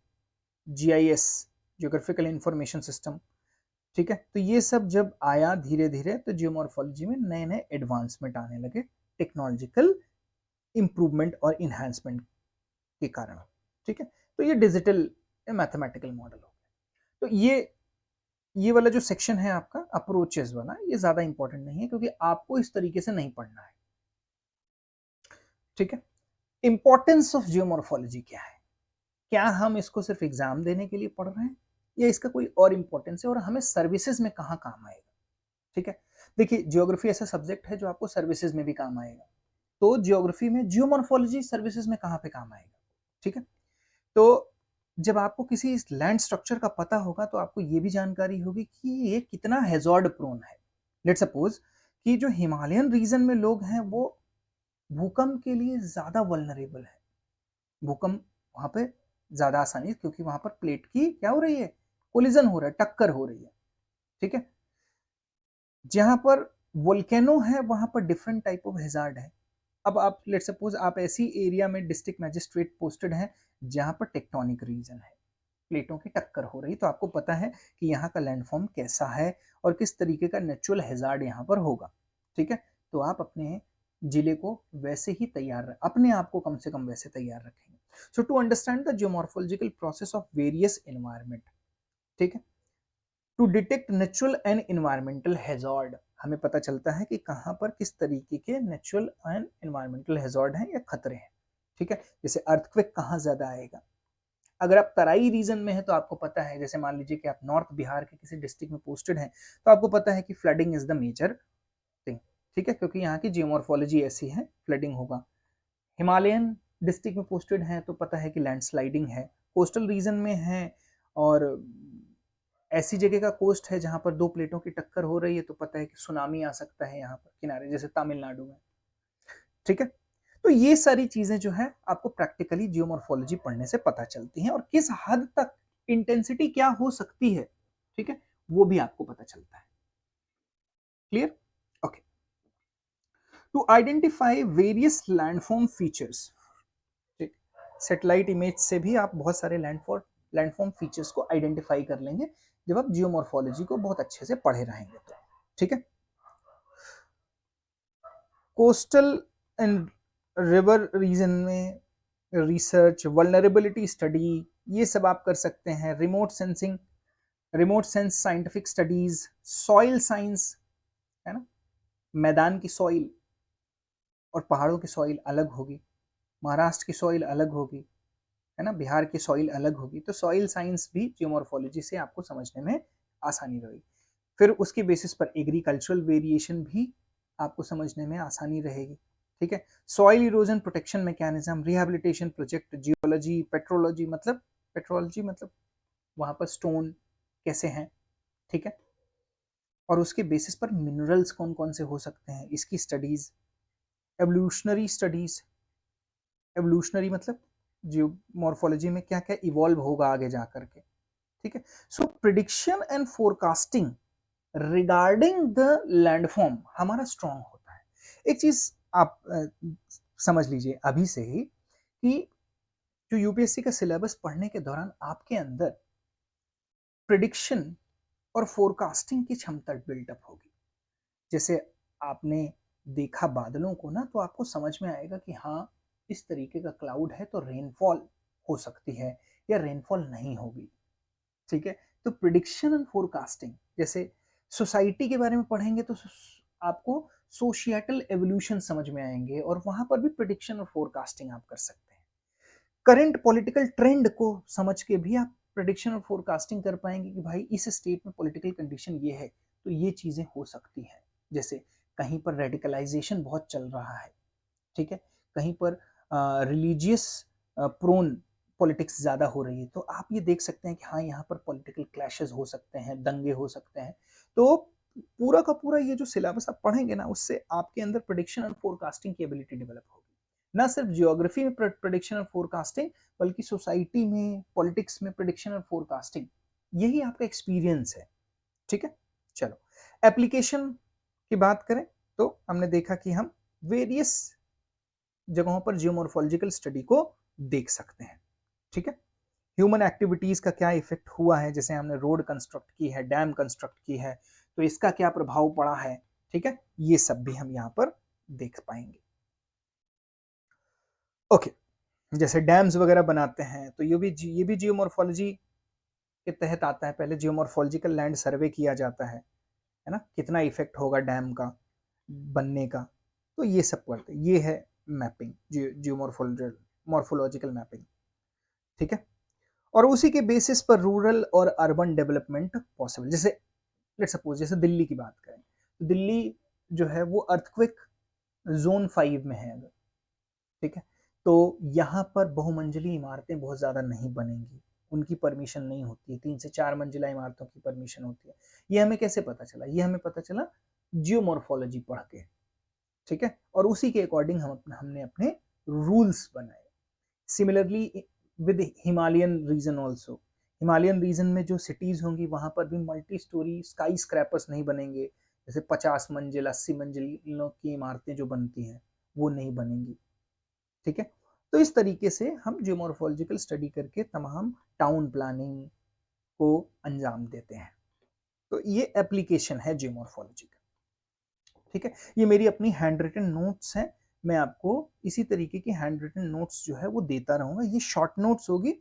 GIS, geographical information system, ठीक है। तो ये सब जब आया धीरे धीरे, तो जियोमॉर्फोलॉजी में नए नए एडवांसमेंट आने लगे टेक्नोलॉजिकल इंप्रूवमेंट और इन्हांसमेंट के कारण, ठीक है। तो ये डिजिटल मैथमेटिकल मॉडल हो गया। तो ये वाला जो सेक्शन है आपका अप्रोचेस वाला, ये ज्यादा इंपॉर्टेंट नहीं है क्योंकि आपको इस तरीके से नहीं पढ़ना है, ठीक है। इंपॉर्टेंस ऑफ जियोमॉर्फोलॉजी क्या है, क्या हम इसको सिर्फ एग्जाम देने के लिए पढ़ रहे हैं या इसका कोई और इंपॉर्टेंस है और हमें सर्विसेज में कहाँ काम आएगा, ठीक है। देखिए ज्योग्राफी ऐसा सब्जेक्ट है जो आपको सर्विसेज में भी काम आएगा, तो ज्योग्राफी में जियोमॉर्फोलॉजी सर्विसेज में कहाँ पे काम आएगा, ठीक है। तो जब आपको किसी लैंड स्ट्रक्चर का पता होगा तो आपको ये भी जानकारी होगी कि ये कितना हैजॉर्ड प्रोन है। लेट्स सपोज कि जो हिमालयन रीजन में लोग हैं वो भूकंप के लिए ज्यादा वल्नरेबल है, भूकंप वहां पे ज्यादा आसानी, क्योंकि वहां पर प्लेट की क्या हो रही है, कोलिजन हो रहा है, टक्कर हो रही है, ठीक है। जहां पर वोल्केनो है वहां पर डिफरेंट टाइप ऑफ हैजार्ड है। अब आप लेट सपोज आप ऐसी एरिया में डिस्ट्रिक्ट मैजिस्ट्रेट पोस्टेड हैं जहां पर टेक्टोनिक रीजन है, प्लेटों की टक्कर हो रही, तो आपको पता है कि यहाँ का लैंडफॉर्म कैसा है और किस तरीके का नेचुरल हैजार्ड यहाँ पर होगा, ठीक है। तो आप अपने जिले को वैसे ही तैयार, अपने आप को कम से कम वैसे तैयार रखेंगे। So to understand the geomorphological process of various environment, ठीक है, to detect natural and environmental hazard, हमें पता चलता है कि कहाँ पर किस तरीके के नेचुरल एंड इन्वायरमेंटल हैजार्ड हैं या खतरे हैं, ठीक है। जैसे अर्थक्वेक कहाँ ज्यादा आएगा, अगर आप तराई रीजन में है तो आपको पता है, जैसे मान लीजिए कि आप नॉर्थ बिहार के किसी डिस्ट्रिक्ट में पोस्टेड हैं, तो आपको पता है कि flooding is the major thing, ठीक है, क्योंकि यहाँ की जियोमॉर्फोलॉजी ऐसी है, फ्लडिंग होगा। हिमालयन डिस्ट्रिक्ट में पोस्टेड है तो पता है कि लैंडस्लाइडिंग है, कोस्टल रीजन में है और ऐसी जगह का कोस्ट है जहां पर दो प्लेटों की टक्कर हो रही है तो पता है कि सुनामी आ सकता है यहाँ पर किनारे, जैसे तमिलनाडु में, ठीक है। तो ये सारी चीजें जो है आपको प्रैक्टिकली जियोमॉर्फोलॉजी पढ़ने से पता चलती हैं और किस हद तक इंटेंसिटी क्या हो सकती है, ठीक है, वो भी आपको पता चलता है। Clear? Okay. To identify various landform features, satellite image से भी आप बहुत सारे लैंडफॉर्म फीचर्स को आइडेंटिफाई कर लेंगे जब आप जियोमॉर्फोलॉजी को बहुत अच्छे से पढ़े रहेंगे तो। ठीक है। कोस्टल एंड रिवर रीजन में रिसर्च, वल्नरेबिलिटी स्टडी, ये सब आप कर सकते हैं। Remote sensing, remote sense scientific studies, soil science, है ना, मैदान की सॉइल और पहाड़ों की सॉइल अलग होगी, महाराष्ट्र की सॉइल अलग होगी, है ना, बिहार की सॉइल अलग होगी, तो सॉइल साइंस भी जियोमॉर्फोलॉजी से आपको समझने में आसानी रहेगी। फिर उसके बेसिस पर एग्रीकल्चरल वेरिएशन भी आपको समझने में आसानी रहेगी। ठीक है। Soil erosion protection mechanism, rehabilitation project, geology, petrology मतलब वहां पर स्टोन कैसे हैं, ठीक है, और उसके बेसिस पर मिनरल्स कौन कौन से हो सकते हैं, इसकी स्टडीज, एवोल्यूशनरी स्टडीज, एवोल्यूशनरी मतलब जियो मॉर्फोलॉजी में क्या क्या इवॉल्व होगा आगे जा करके। ठीक है। So prediction and forecasting regarding the landform हमारा स्ट्रांग होता है। एक चीज आप समझ लीजिए अभी से ही कि जो यूपीएससी का सिलेबस पढ़ने के दौरान आपके अंदर प्रिडिक्शन और फोरकास्टिंग की क्षमता बिल्टअप होगी। जैसे आपने देखा बादलों को ना, तो आपको समझ में आएगा कि हाँ इस तरीके का क्लाउड है तो रेनफॉल हो सकती है या रेनफॉल नहीं होगी। ठीक है। तो प्रिडिक्शन एंड फोरकास्टिंग, जैसे सोसाइटी के बारे में पढ़ेंगे तो आपको सोशिएटल एवोल्यूशन समझ में आएंगे और वहां पर भी प्रिडिक्शन और फोरकास्टिंग आप कर सकते हैं। करंट पॉलिटिकल ट्रेंड को समझ के भी आप प्रिडिक्शन और फोरकास्टिंग कर पाएंगे कि भाई इस स्टेट में पॉलिटिकल कंडीशन ये है तो ये चीजें हो सकती हैं। जैसे कहीं पर रेडिकलाइजेशन बहुत चल रहा है, ठीक है, कहीं पर रिलीजियस प्रोन पॉलिटिक्स ज़्यादा हो रही है, तो आप ये देख सकते हैं कि हाँ यहाँ पर पॉलिटिकल क्लैशेस हो सकते हैं, दंगे हो सकते हैं। तो पूरा का पूरा ये जो सिलेबस आप पढ़ेंगे ना, उससे आपके अंदर प्रेडिक्शन और फोरकास्टिंग की एबिलिटी डेवलप होगी। ना सिर्फ जियोग्राफी में प्रेडिक्शन और फोरकास्टिंग, बल्कि सोसाइटी में, पॉलिटिक्स में प्रेडिक्शन और फोरकास्टिंग, यही आपका एक्सपीरियंस है। ठीक है। चलो एप्लीकेशन की बात करें तो हमने देखा कि हम वेरियस जगहों पर जियोमॉर्फोलॉजिकल स्टडी को देख सकते हैं। ठीक है। ह्यूमन एक्टिविटीज का क्या इफेक्ट हुआ है, जैसे हमने रोड कंस्ट्रक्ट की है, डैम कंस्ट्रक्ट की है, तो इसका क्या प्रभाव पड़ा है। ठीक है। ये सब भी हम यहाँ पर देख पाएंगे। ओके। जैसे डैम्स वगैरह बनाते हैं तो ये भी जियोमॉर्फोलॉजी के तहत आता है। पहले जियोमॉर्फोलॉजिकल लैंड सर्वे किया जाता है ना, कितना इफेक्ट होगा डैम का बनने का, तो ये सब करते हैं। ये है मैपिंग, जियोमॉर्फोलॉजिकल मैपिंग। ठीक है। और उसी के बेसिस पर रूरल और अर्बन डेवलपमेंट पॉसिबल। जैसे लेट्स सपोज जैसे दिल्ली की बात करें तो दिल्ली जो है वो अर्थक्वेक जोन 5 में है अगर, ठीक है, तो यहाँ पर बहुमंजिली इमारतें बहुत ज़्यादा नहीं बनेंगी, उनकी परमिशन नहीं होती है। 3 से 4 मंजिला इमारतों की परमिशन होती है। ये हमें कैसे पता चला? ये हमें पता चला जियोमॉर्फोलॉजी पढ़ के। ठीक है। और उसी के अकॉर्डिंग हमने अपने रूल्स बनाए। Similarly with Himalayan region also, Himalayan region में जो सिटीज होंगी वहां पर भी मल्टी स्टोरी स्काई स्क्रैपर्स नहीं बनेंगे। जैसे 50 मंजिल 80 मंजिलों की इमारतें जो बनती हैं वो नहीं बनेंगी। ठीक है। तो इस तरीके से हम जियोमॉर्फोलॉजिकल स्टडी करके तमाम टाउन प्लानिंग को अंजाम देते हैं। तो ये एप्लीकेशन है जियोमॉर्फोलॉजी का। ठीक है। ये मेरी अपनी हैंड रिटन नोट्स हैं, मैं आपको इसी तरीके की हैंड रिटन नोट्स जो है वो देता रहूंगा। ये शॉर्ट नोट्स होगी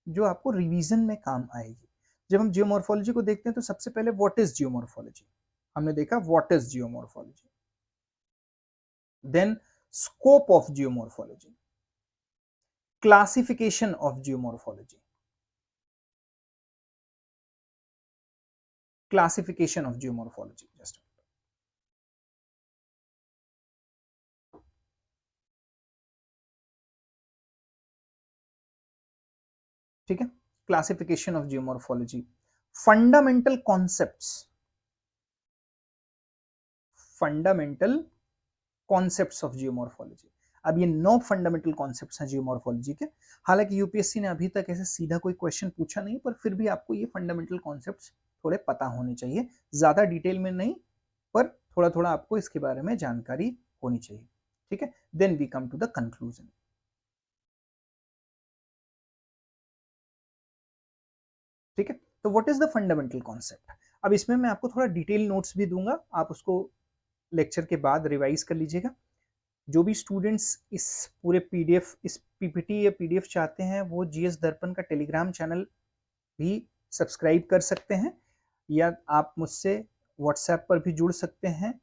जो आपको रिवीजन में काम आएगी। जब हम जियोमॉर्फोलॉजी को देखते हैं तो सबसे पहले व्हाट इज जियोमॉर्फोलॉजी, हमने देखा what is geomorphology, then scope of geomorphology, classification of geomorphology, classification of geomorphology, just ठीक है। Classification of geomorphology, fundamental concepts, fundamental concepts of geomorphology. अब ये 9 फंडामेंटल कॉन्सेप्ट्स हैं जियोमॉर्फोलॉजी के। हालांकि यूपीएससी ने अभी तक ऐसे सीधा कोई क्वेश्चन पूछा नहीं, पर फिर भी आपको ये फंडामेंटल कॉन्सेप्ट्स थोड़े पता होने चाहिए, ज्यादा डिटेल में नहीं, पर थोड़ा थोड़ा आपको इसके बारे में जानकारी होनी चाहिए, ठीक है। Then we come to the conclusion. ठीक है, तो what is the fundamental concept. अब इसमें मैं आपको थोड़ा डिटेल नोट्स भी दूंगा, आप उसको लेक्चर के बाद रिवाइज कर लीजिएगा। जो भी स्टूडेंट्स इस पूरे पीडीएफ, इस पीपीटी या पीडीएफ चाहते हैं, वो जीएस दर्पण का टेलीग्राम चैनल भी सब्सक्राइब कर सकते हैं, या आप मुझसे व्हाट्सएप पर भी जुड़ सकते हैं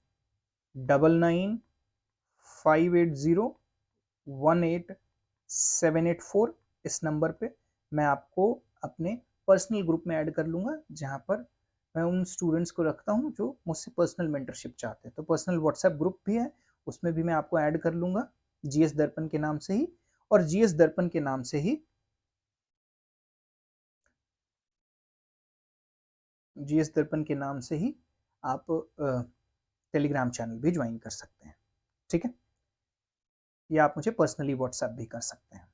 9958018784। इस नंबर पे मैं आपको अपने पर्सनल ग्रुप में ऐड कर लूँगा, जहाँ पर मैं उन स्टूडेंट्स को रखता हूँ जो मुझसे पर्सनल मेंटरशिप चाहते हैं। तो पर्सनल व्हाट्सएप ग्रुप भी है, उसमें भी मैं आपको ऐड कर लूँगा जीएस दर्पण के नाम से ही, और जीएस दर्पण के नाम से ही जीएस दर्पण के नाम से ही आप टेलीग्राम चैनल भी ज्वाइन कर सकते हैं, ठीक है। या आप मुझे पर्सनली व्हाट्सएप भी कर सकते हैं।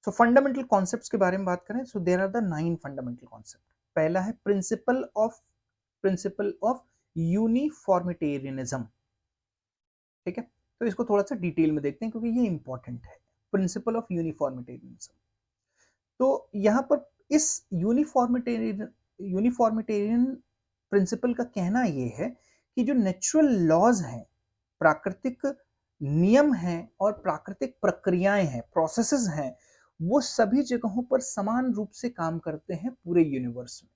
सो फंडामेंटल कॉन्सेप्ट्स के बारे में बात करें, so there are the 9 fundamental concept. पहला है प्रिंसिपल ऑफ यूनिफॉर्मिटेरियनिज्म, ठीक है। तो इसको थोड़ा सा डिटेल में देखते हैं क्योंकि ये इंपॉर्टेंट है, प्रिंसिपल ऑफ यूनिफॉर्मिटेरियनिज्म। तो यहाँ पर इस यूनिफॉर्मिटेरियन प्रिंसिपल का कहना ये है कि जो नेचुरल लॉज हैं, प्राकृतिक नियम हैं और प्राकृतिक प्रक्रियाएं हैं, प्रोसेसेस हैं, वो सभी जगहों पर समान रूप से काम करते हैं पूरे यूनिवर्स में।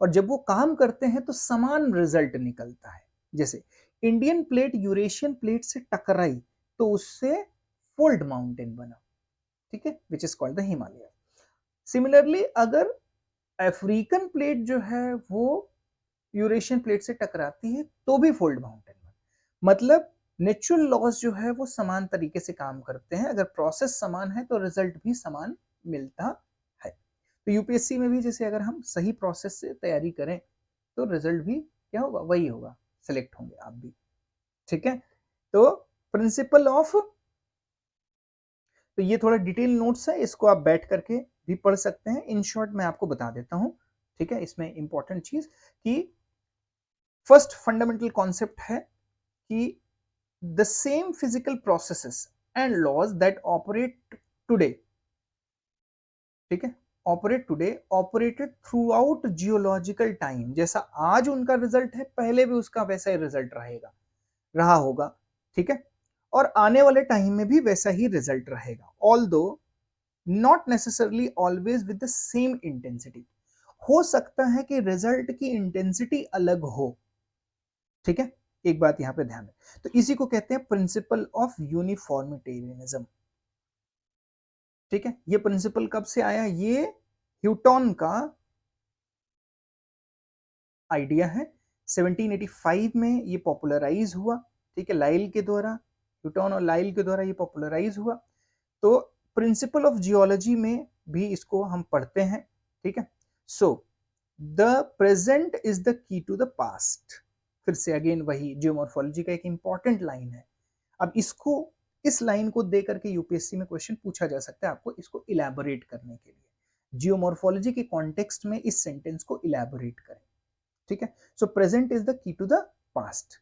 और जब वो काम करते हैं तो समान रिजल्ट निकलता है। जैसे इंडियन प्लेट यूरेशियन प्लेट से टकराई तो उससे फोल्ड माउंटेन बना, ठीक है, which is called the Himalaya. Similarly अगर अफ्रीकन प्लेट जो है वो यूरेशियन प्लेट से टकराती है तो भी फोल्ड माउंटेन बना। मतलब नेचुरल लॉज जो है वो समान तरीके से काम करते हैं, अगर प्रोसेस समान है तो रिजल्ट भी समान मिलता है। तो यूपीएससी में भी जैसे अगर हम सही प्रोसेस से तैयारी करें तो रिजल्ट भी क्या होगा, वही होगा, सिलेक्ट होंगे आप भी, ठीक है। तो प्रिंसिपल ऑफ, तो ये थोड़ा डिटेल नोट्स है, इसको आप बैठ करके भी पढ़ सकते हैं। इन शॉर्ट मैं आपको बता देता हूं, ठीक है। इसमें इंपॉर्टेंट चीज कि फर्स्ट फंडामेंटल कॉन्सेप्ट है कि the same physical processes and laws that operate today, ठीक है, operated throughout geological time. जैसा आज उनका रिजल्ट है, पहले भी उसका वैसा ही रिजल्ट रहा होगा, ठीक है, और आने वाले टाइम में भी वैसा ही रिजल्ट रहेगा, although not necessarily always with the same intensity. हो सकता है कि रिजल्ट की इंटेंसिटी अलग हो, ठीक है। एक बात यहां पे ध्यान है, तो इसी को कहते हैं प्रिंसिपल ऑफ यूनिफॉर्मिटेरियनिज्म, ठीक है। ये प्रिंसिपल कब से आया, ये ह्यूटन का आइडिया है, 1785 में ये पॉपुलराइज हुआ, ठीक है, लाइल के द्वारा, ह्यूटन और लाइल के द्वारा ये पॉपुलराइज हुआ। तो प्रिंसिपल ऑफ जियोलॉजी में भी इसको हम पढ़ते हैं, ठीक है। So the present is the key to the past, फिर से अगेन वही जियोमॉर्फोलॉजी का एक इंपॉर्टेंट लाइन है। अब इसको, इस लाइन को दे करके यूपीएससी में क्वेश्चन पूछा जा सकता है आपको इसको इलैबोरेट करने के लिए, जियोमॉर्फोलॉजी के कॉन्टेक्स्ट में इस सेंटेंस को इलैबोरेट करें, ठीक है। So present is the key to the past,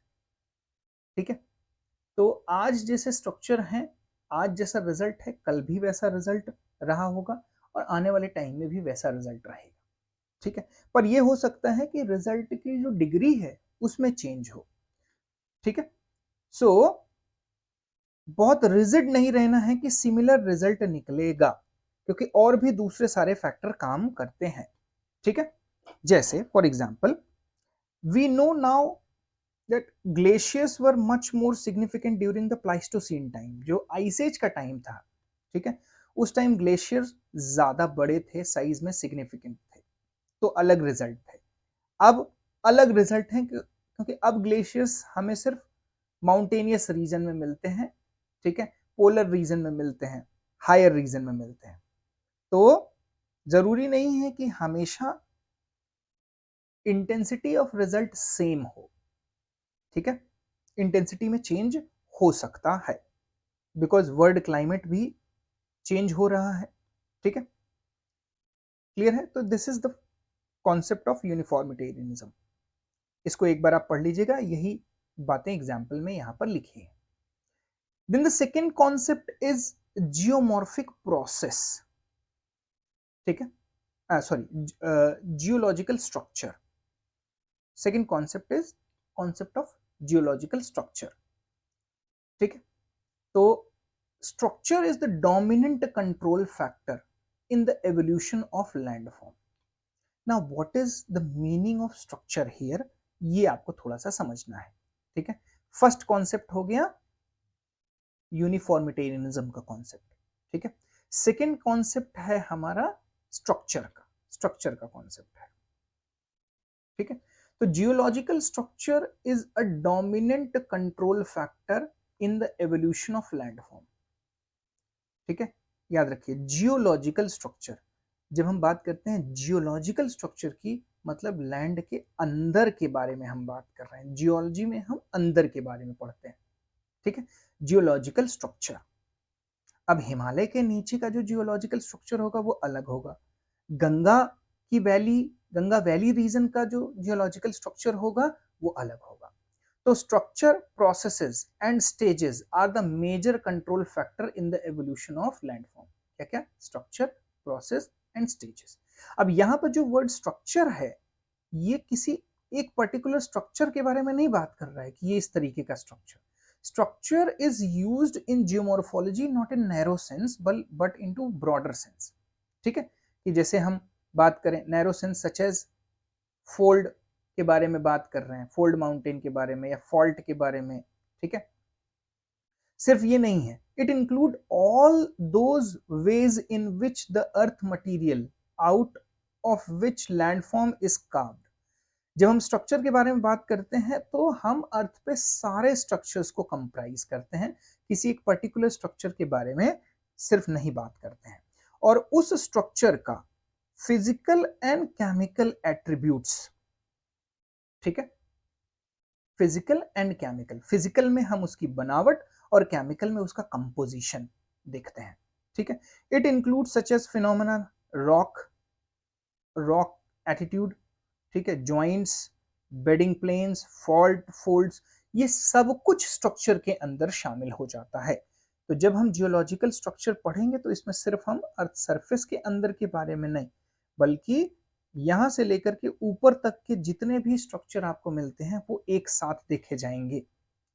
ठीक है। तो आज जैसे स्ट्रक्चर है, आज जैसा रिजल्ट है, कल भी वैसा रिजल्ट रहा होगा और आने वाले टाइम में भी वैसा रिजल्ट रहेगा, ठीक है। पर यह हो सकता है कि रिजल्ट की जो डिग्री है उसमें चेंज हो, ठीक है। सो बहुत रिजिड नहीं रहना है कि सिमिलर रिजल्ट निकलेगा, क्योंकि और भी दूसरे सारे फैक्टर काम करते हैं, ठीक है। जैसे for example we know now that glaciers were much more significant during the Pleistocene time, जो आइस एज का टाइम था, ठीक है, उस टाइम ग्लेशियर्स ज्यादा बड़े थे, साइज में सिग्निफिकेंट थे, तो अलग रिजल्ट थे। अब अलग रिजल्ट है क्योंकि अब ग्लेशियर्स हमें सिर्फ माउंटेनियस रीजन में मिलते हैं, ठीक है, पोलर रीजन में मिलते हैं, हायर रीजन में मिलते हैं। तो जरूरी नहीं है कि हमेशा इंटेंसिटी ऑफ रिजल्ट सेम हो, ठीक है, इंटेंसिटी में चेंज हो सकता है, बिकॉज वर्ल्ड क्लाइमेट भी चेंज हो रहा है, ठीक है, क्लियर है। तो this is the concept of uniformitarianism, इसको एक बार आप पढ़ लीजिएगा, यही बातें एग्जाम्पल में यहां पर लिखी है। Then the second concept is geomorphic process, ठीक है, sorry, geological structure. Second concept is concept of geological structure, ठीक है। तो structure is the dominant control factor in the evolution of landform. Now what is the meaning of structure here, ये आपको थोड़ा सा समझना है, ठीक है। फर्स्ट कॉन्सेप्ट हो गया यूनिफॉर्मिटेरियनिज्म का कॉन्सेप्ट, ठीक है। सेकेंड कॉन्सेप्ट है हमारा स्ट्रक्चर का कॉन्सेप्ट है, ठीक है। तो geological structure is a dominant control factor in the evolution of landform, ठीक है। याद रखिए जियोलॉजिकल स्ट्रक्चर, जब हम बात करते हैं जियोलॉजिकल स्ट्रक्चर की, मतलब लैंड के अंदर के बारे में हम बात कर रहे हैं। जियोलॉजी में हम अंदर के बारे में पढ़ते हैं, ठीक है। जियोलॉजिकल स्ट्रक्चर, अब हिमालय के नीचे का जो जियोलॉजिकल स्ट्रक्चर होगा वो अलग होगा। गंगा की वैली, गंगा वैली रीजन का जो जियोलॉजिकल स्ट्रक्चर होगा वो अलग होगा। तो structure, processes and stages are the major control factor in the evolution of landform. क्या क्या? Structure, process and stages. अब यहाँ पर जो वर्ड स्ट्रक्चर है, ये किसी एक पर्टिकुलर स्ट्रक्चर के बारे में नहीं बात कर रहा है कि ये इस तरीके का structure. Structure is used in geomorphology not in narrow sense but into broader sense, ठीक है। कि जैसे हम बात करें narrow sense such as fold के बारे में बात कर रहे हैं, फोल्ड माउंटेन के बारे में या फॉल्ट के बारे में, ठीक है। सिर्फ ये नहीं है, it include all those ways in which the earth material out of which landform is carved. जब हम स्ट्रक्चर के बारे में बात करते हैं तो हम अर्थ पे सारे स्ट्रक्चर्स को कंप्राइज करते हैं, किसी एक पर्टिकुलर स्ट्रक्चर के बारे में सिर्फ नहीं बात करते हैं। और उस स्ट्रक्चर का फिजिकल एंड केमिकल एट्रीब्यूट्स, ठीक है, फिजिकल एंड केमिकल, फिजिकल में हम उसकी बनावट और केमिकल में उसका कंपोजिशन देखते हैं, ठीक है। It include such as phenomena rock attitude, ठीक है, joints, bedding planes, fault, folds, ये सब कुछ स्ट्रक्चर के अंदर शामिल हो जाता है। तो जब हम जियोलॉजिकल स्ट्रक्चर पढ़ेंगे तो इसमें सिर्फ हम अर्थ सरफेस के अंदर के बारे में नहीं, बल्कि यहां से लेकर के ऊपर तक के जितने भी स्ट्रक्चर आपको मिलते हैं वो एक साथ देखे जाएंगे,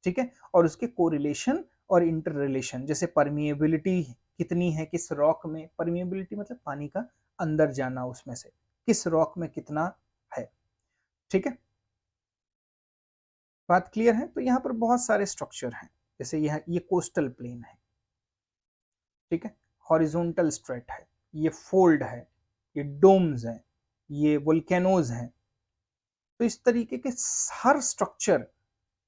ठीक है। और उसके कोरिलेशन और इंटर रिलेशन, जैसे परमिएबिलिटी कितनी है किस रॉक में, परमिएबिलिटी मतलब पानी का अंदर जाना, उसमें से किस रॉक में कितना है, ठीक है। बात क्लियर है? तो यहाँ पर बहुत सारे स्ट्रक्चर हैं, जैसे ये कोस्टल प्लेन है, ठीक है, हॉरिजॉन्टल स्ट्रेट है, ये फोल्ड है, ये डोम्स हैं, ये वोल्केनोज हैं। तो इस तरीके के हर स्ट्रक्चर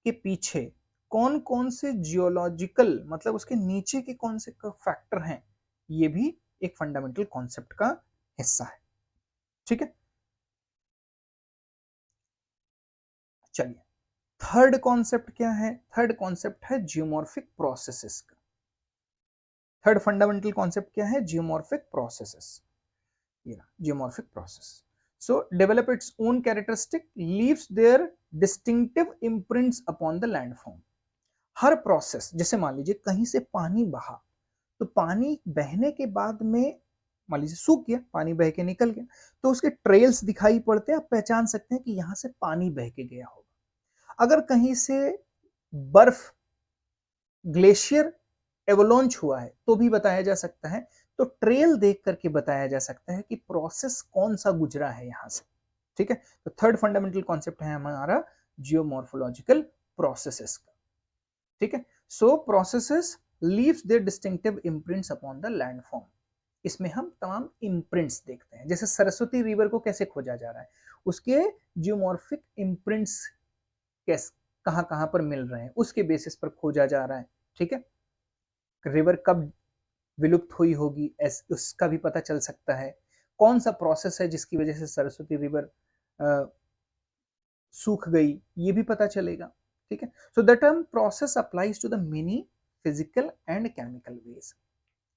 के पीछे कौन कौन से जियोलॉजिकल, मतलब उसके नीचे के कौन से फैक्टर हैं, ये भी एक फंडामेंटल कॉन्सेप्ट का हिस्सा है, ठीक है। चलिए, थर्ड कॉन्सेप्ट क्या है? थर्ड कॉन्सेप्ट है जियोमॉर्फिक प्रोसेसेस का। थर्ड फंडामेंटल कॉन्सेप्ट क्या है? Geomorphic processes. ये geomorphic process so develop its own characteristic, leaves their distinctive imprints upon the landform। Her process, जैसे मान लीजिए कहीं से पानी बहा, तो पानी बहने के बाद में मान लीजिए सूख गया, पानी बह के निकल गया, तो उसके ट्रेल्स दिखाई पड़ते हैं, आप पहचान सकते हैं कि यहां से पानी बह के गया होगा। अगर कहीं से बर्फ, ग्लेशियर एवोलॉन्च हुआ है तो भी बताया जा सकता है। तो ट्रेल देख करके बताया जा सकता है कि प्रोसेस कौन सा गुजरा है यहां से, ठीक है। तो थर्ड फंडामेंटल कॉन्सेप्ट है हमारा जियोमॉर्फोलॉजिकल प्रोसेसेस का, ठीक है। So processes leaves their distinctive imprints upon the landform. इसमें हम तमाम इम्प्रिंट्स देखते हैं, जैसे सरस्वती रिवर को कैसे खोजा जा रहा है, उसके जियोमॉर्फिक इम्प्रिंट्स कैसे कहां कहां पर मिल रहे हैं, उसके बेसिस पर खोजा जा रहा है, ठीक है। रिवर कब विलुप्त हुई होगी उसका भी पता चल सकता है, कौन सा प्रोसेस है जिसकी वजह से सरस्वती रिवर सूख गई, ये भी पता चलेगा, ठीक है। So the term process applies to the many physical and chemical ways,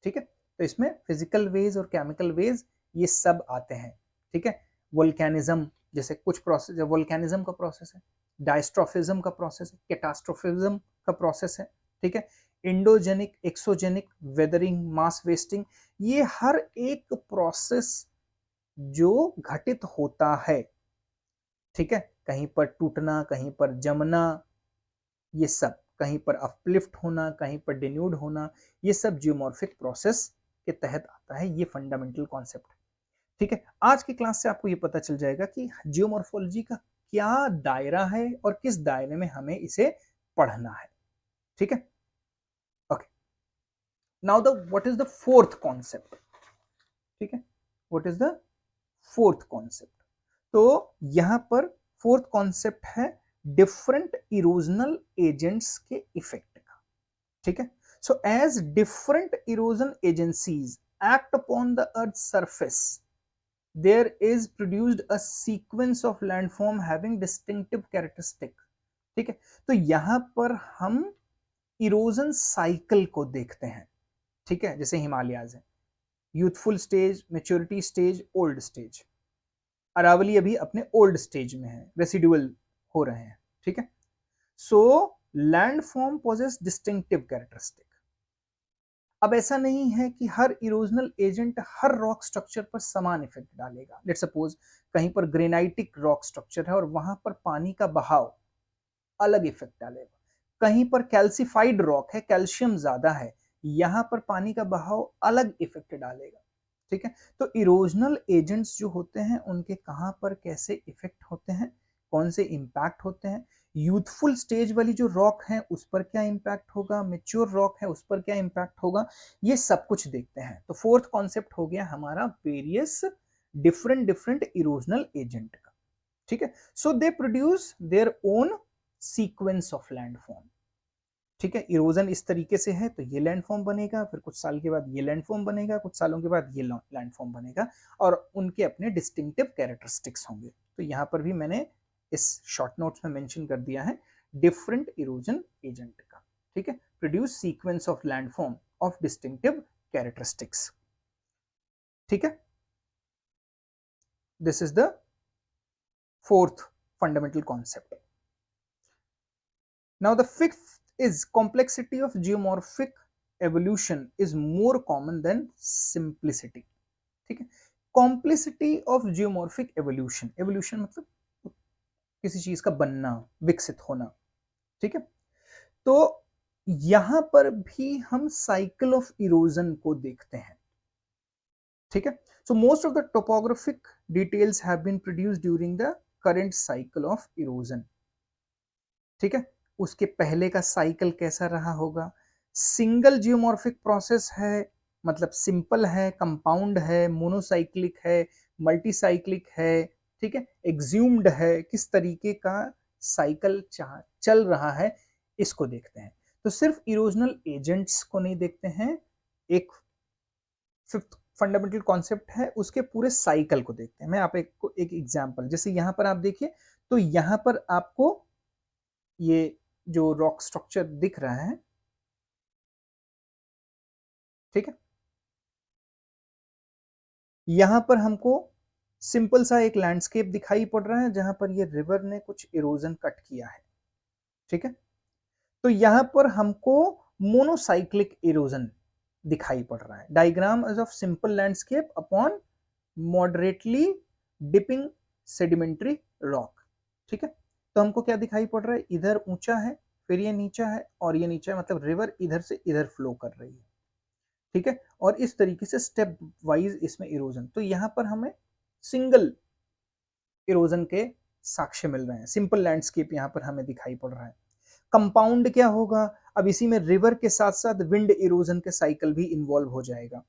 ठीक है। तो इसमें फिजिकल वेज और केमिकल वेज ये सब आते हैं, ठीक है। वोल्केनिज्म, जैसे कुछ प्रोसेस, वोल्केनिज्म का प्रोसेस है, डायस्ट्रोफिज्म का प्रोसेस है, कैटास्ट्रोफिज्म का प्रोसेस है, ठीक है, endogenic, exogenic, weathering, mass wasting, ये हर एक प्रोसेस जो घटित होता है, ठीक है, कहीं पर टूटना, कहीं पर जमना, ये सब, कहीं पर अपलिफ्ट होना, कहीं पर डिन्यूड होना, ये सब जियोमॉर्फिक प्रोसेस के तहत आता है। ये फंडामेंटल कॉन्सेप्ट है, ठीक है। आज की क्लास से आपको ये पता चल जाएगा कि जियोमॉर्फोलॉजी का क्या दायरा है और किस दायरे में हमें इसे पढ़ना है, ठीक है। Okay, now the what is the fourth concept, ठीक है, what is the fourth concept. तो यहां पर फोर्थ कॉन्सेप्ट है डिफरेंट इरोजनल एजेंट्स के इफेक्ट का, ठीक है। So as different erosion agencies act upon the earth surface, there is produced a sequence of landform having distinctive characteristic, ठीक है। तो यहां पर हम इरोजन साइकिल को देखते हैं, ठीक है, जैसे हिमालयाज है, youthful stage, maturity stage, old stage. Aravalli अभी अपने ओल्ड स्टेज में है, रेसिडुअल हो रहे हैं, ठीक है। सो लैंडफॉर्म पोजेस डिस्टिंक्टिव कैरेक्टरिस्टिक। अब ऐसा नहीं है कि हर इरोजनल एजेंट हर रॉक स्ट्रक्चर पर समान इफेक्ट डालेगा। लेट्स सपोज कहीं पर ग्रेनाइटिक रॉक स्ट्रक्चर है और वहां पर पानी का बहाव अलग इफेक्ट डालेगा, कहीं पर कैल्सिफाइड रॉक है, कैल्शियम ज्यादा है, यहां पर पानी का बहाव अलग इफेक्ट डालेगा, ठीक है। तो इरोजनल एजेंट्स जो होते हैं उनके कहां पर कैसे इफेक्ट होते हैं, कौन से इंपैक्ट होते हैं, यूथफुल स्टेज वाली जो रॉक है उस पर क्या इंपैक्ट होगा, मेच्योर रॉक है उस पर क्या इंपैक्ट होगा, ये सब कुछ देखते हैं। तो फोर्थ कॉन्सेप्ट हो गया हमारा various different different erosional agent का, ठीक है। So they produce their own sequence of landform, ठीक है। इरोजन इस तरीके से है तो ये लैंडफॉर्म बनेगा, फिर कुछ साल के बाद ये लैंडफॉर्म बनेगा, कुछ सालों के बाद ये लैंडफॉर्म बनेगा, और उनके अपने डिस्टिंक्टिव कैरेक्टरिस्टिक्स होंगे। तो यहां पर भी मैंने इस शॉर्ट नोट्स में मेंशन कर दिया है डिफरेंट इरोजन एजेंट का, ठीक है, produce sequence of landform of distinctive characteristics, ठीक है। This is the fourth fundamental concept. Now the fifth is complexity of geomorphic evolution is more common than simplicity, ठीक है। Complexity of geomorphic evolution, evolution मतलब किसी चीज का बनना, विकसित होना, ठीक है। तो यहां पर भी हम साइकिल ऑफ इरोजन को देखते हैं, ठीक है। So most of the topographic details have been produced during the current cycle of erosion, ठीक है। उसके पहले का साइकिल कैसा रहा होगा, सिंगल जियोमॉर्फिक प्रोसेस है, मतलब सिंपल है, कंपाउंड है, मोनोसाइक्लिक है, मल्टीसाइक्लिक है, ठीक है, एक्ज्यूम्ड है, किस तरीके का साइकिल चल रहा है, इसको देखते हैं। तो सिर्फ इरोजनल एजेंट्स को नहीं देखते हैं, एक फिफ्थ फंडामेंटल कॉन्सेप्ट है उसके पूरे साइकिल को देखते हैं। मैं आप एक एग्जांपल, जैसे यहां पर आप देखिए, तो यहां पर आपको ये जो रॉक स्ट्रक्चर दिख रहा है, ठीक है, यहां पर हमको सिंपल सा एक लैंडस्केप दिखाई पड़ रहा है जहां पर ये रिवर ने कुछ इरोजन कट किया है, ठीक है। तो यहां पर हमको मोनोसाइक्लिक इरोजन दिखाई पड़ रहा है। Diagram is of simple landscape upon moderately dipping sedimentary rock, ठीक है। तो हमको क्या दिखाई पड़ रहा है, इधर ऊंचा है, फिर ये नीचा है, और ये नीचा है, मतलब रिवर इधर से इधर फ्लो कर रही है, ठीक है। और इस तरीके से स्टेप वाइज इसमें इरोजन, तो यहां पर हमें सिंगल इरोजन के साक्ष्य मिल रहे हैं, सिंपल लैंडस्केप यहां पर हमें दिखाई पड़ रहा है। कंपाउंड क्या होगा, अब इसी में रिवर के साथ साथ विंड इरोजन के साइकिल भी इन्वॉल्व हो जाएगा,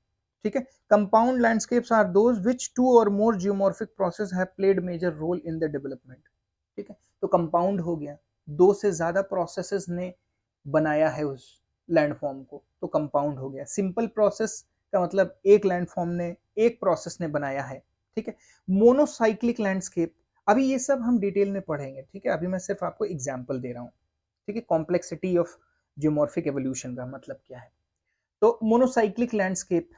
ठीक है। Compound landscapes are those which two or more geomorphic process have played major role in the development, ठीक है। तो कंपाउंड हो गया, दो से ज्यादा प्रोसेसेस ने बनाया है उस लैंडफॉर्म को, तो कंपाउंड हो गया। सिंपल प्रोसेस का मतलब एक लैंडफॉर्म ने, एक प्रोसेस ने बनाया है, ठीक है। मोनोसाइक्लिक लैंडस्केप, अभी ये सब हम डिटेल में पढ़ेंगे, ठीक है, अभी मैं सिर्फ आपको एग्जाम्पल दे रहा हूँ, ठीक है। कॉम्प्लेक्सिटी ऑफ जियोमॉर्फिक एवोल्यूशन का मतलब क्या है, तो मोनोसाइक्लिक लैंडस्केप,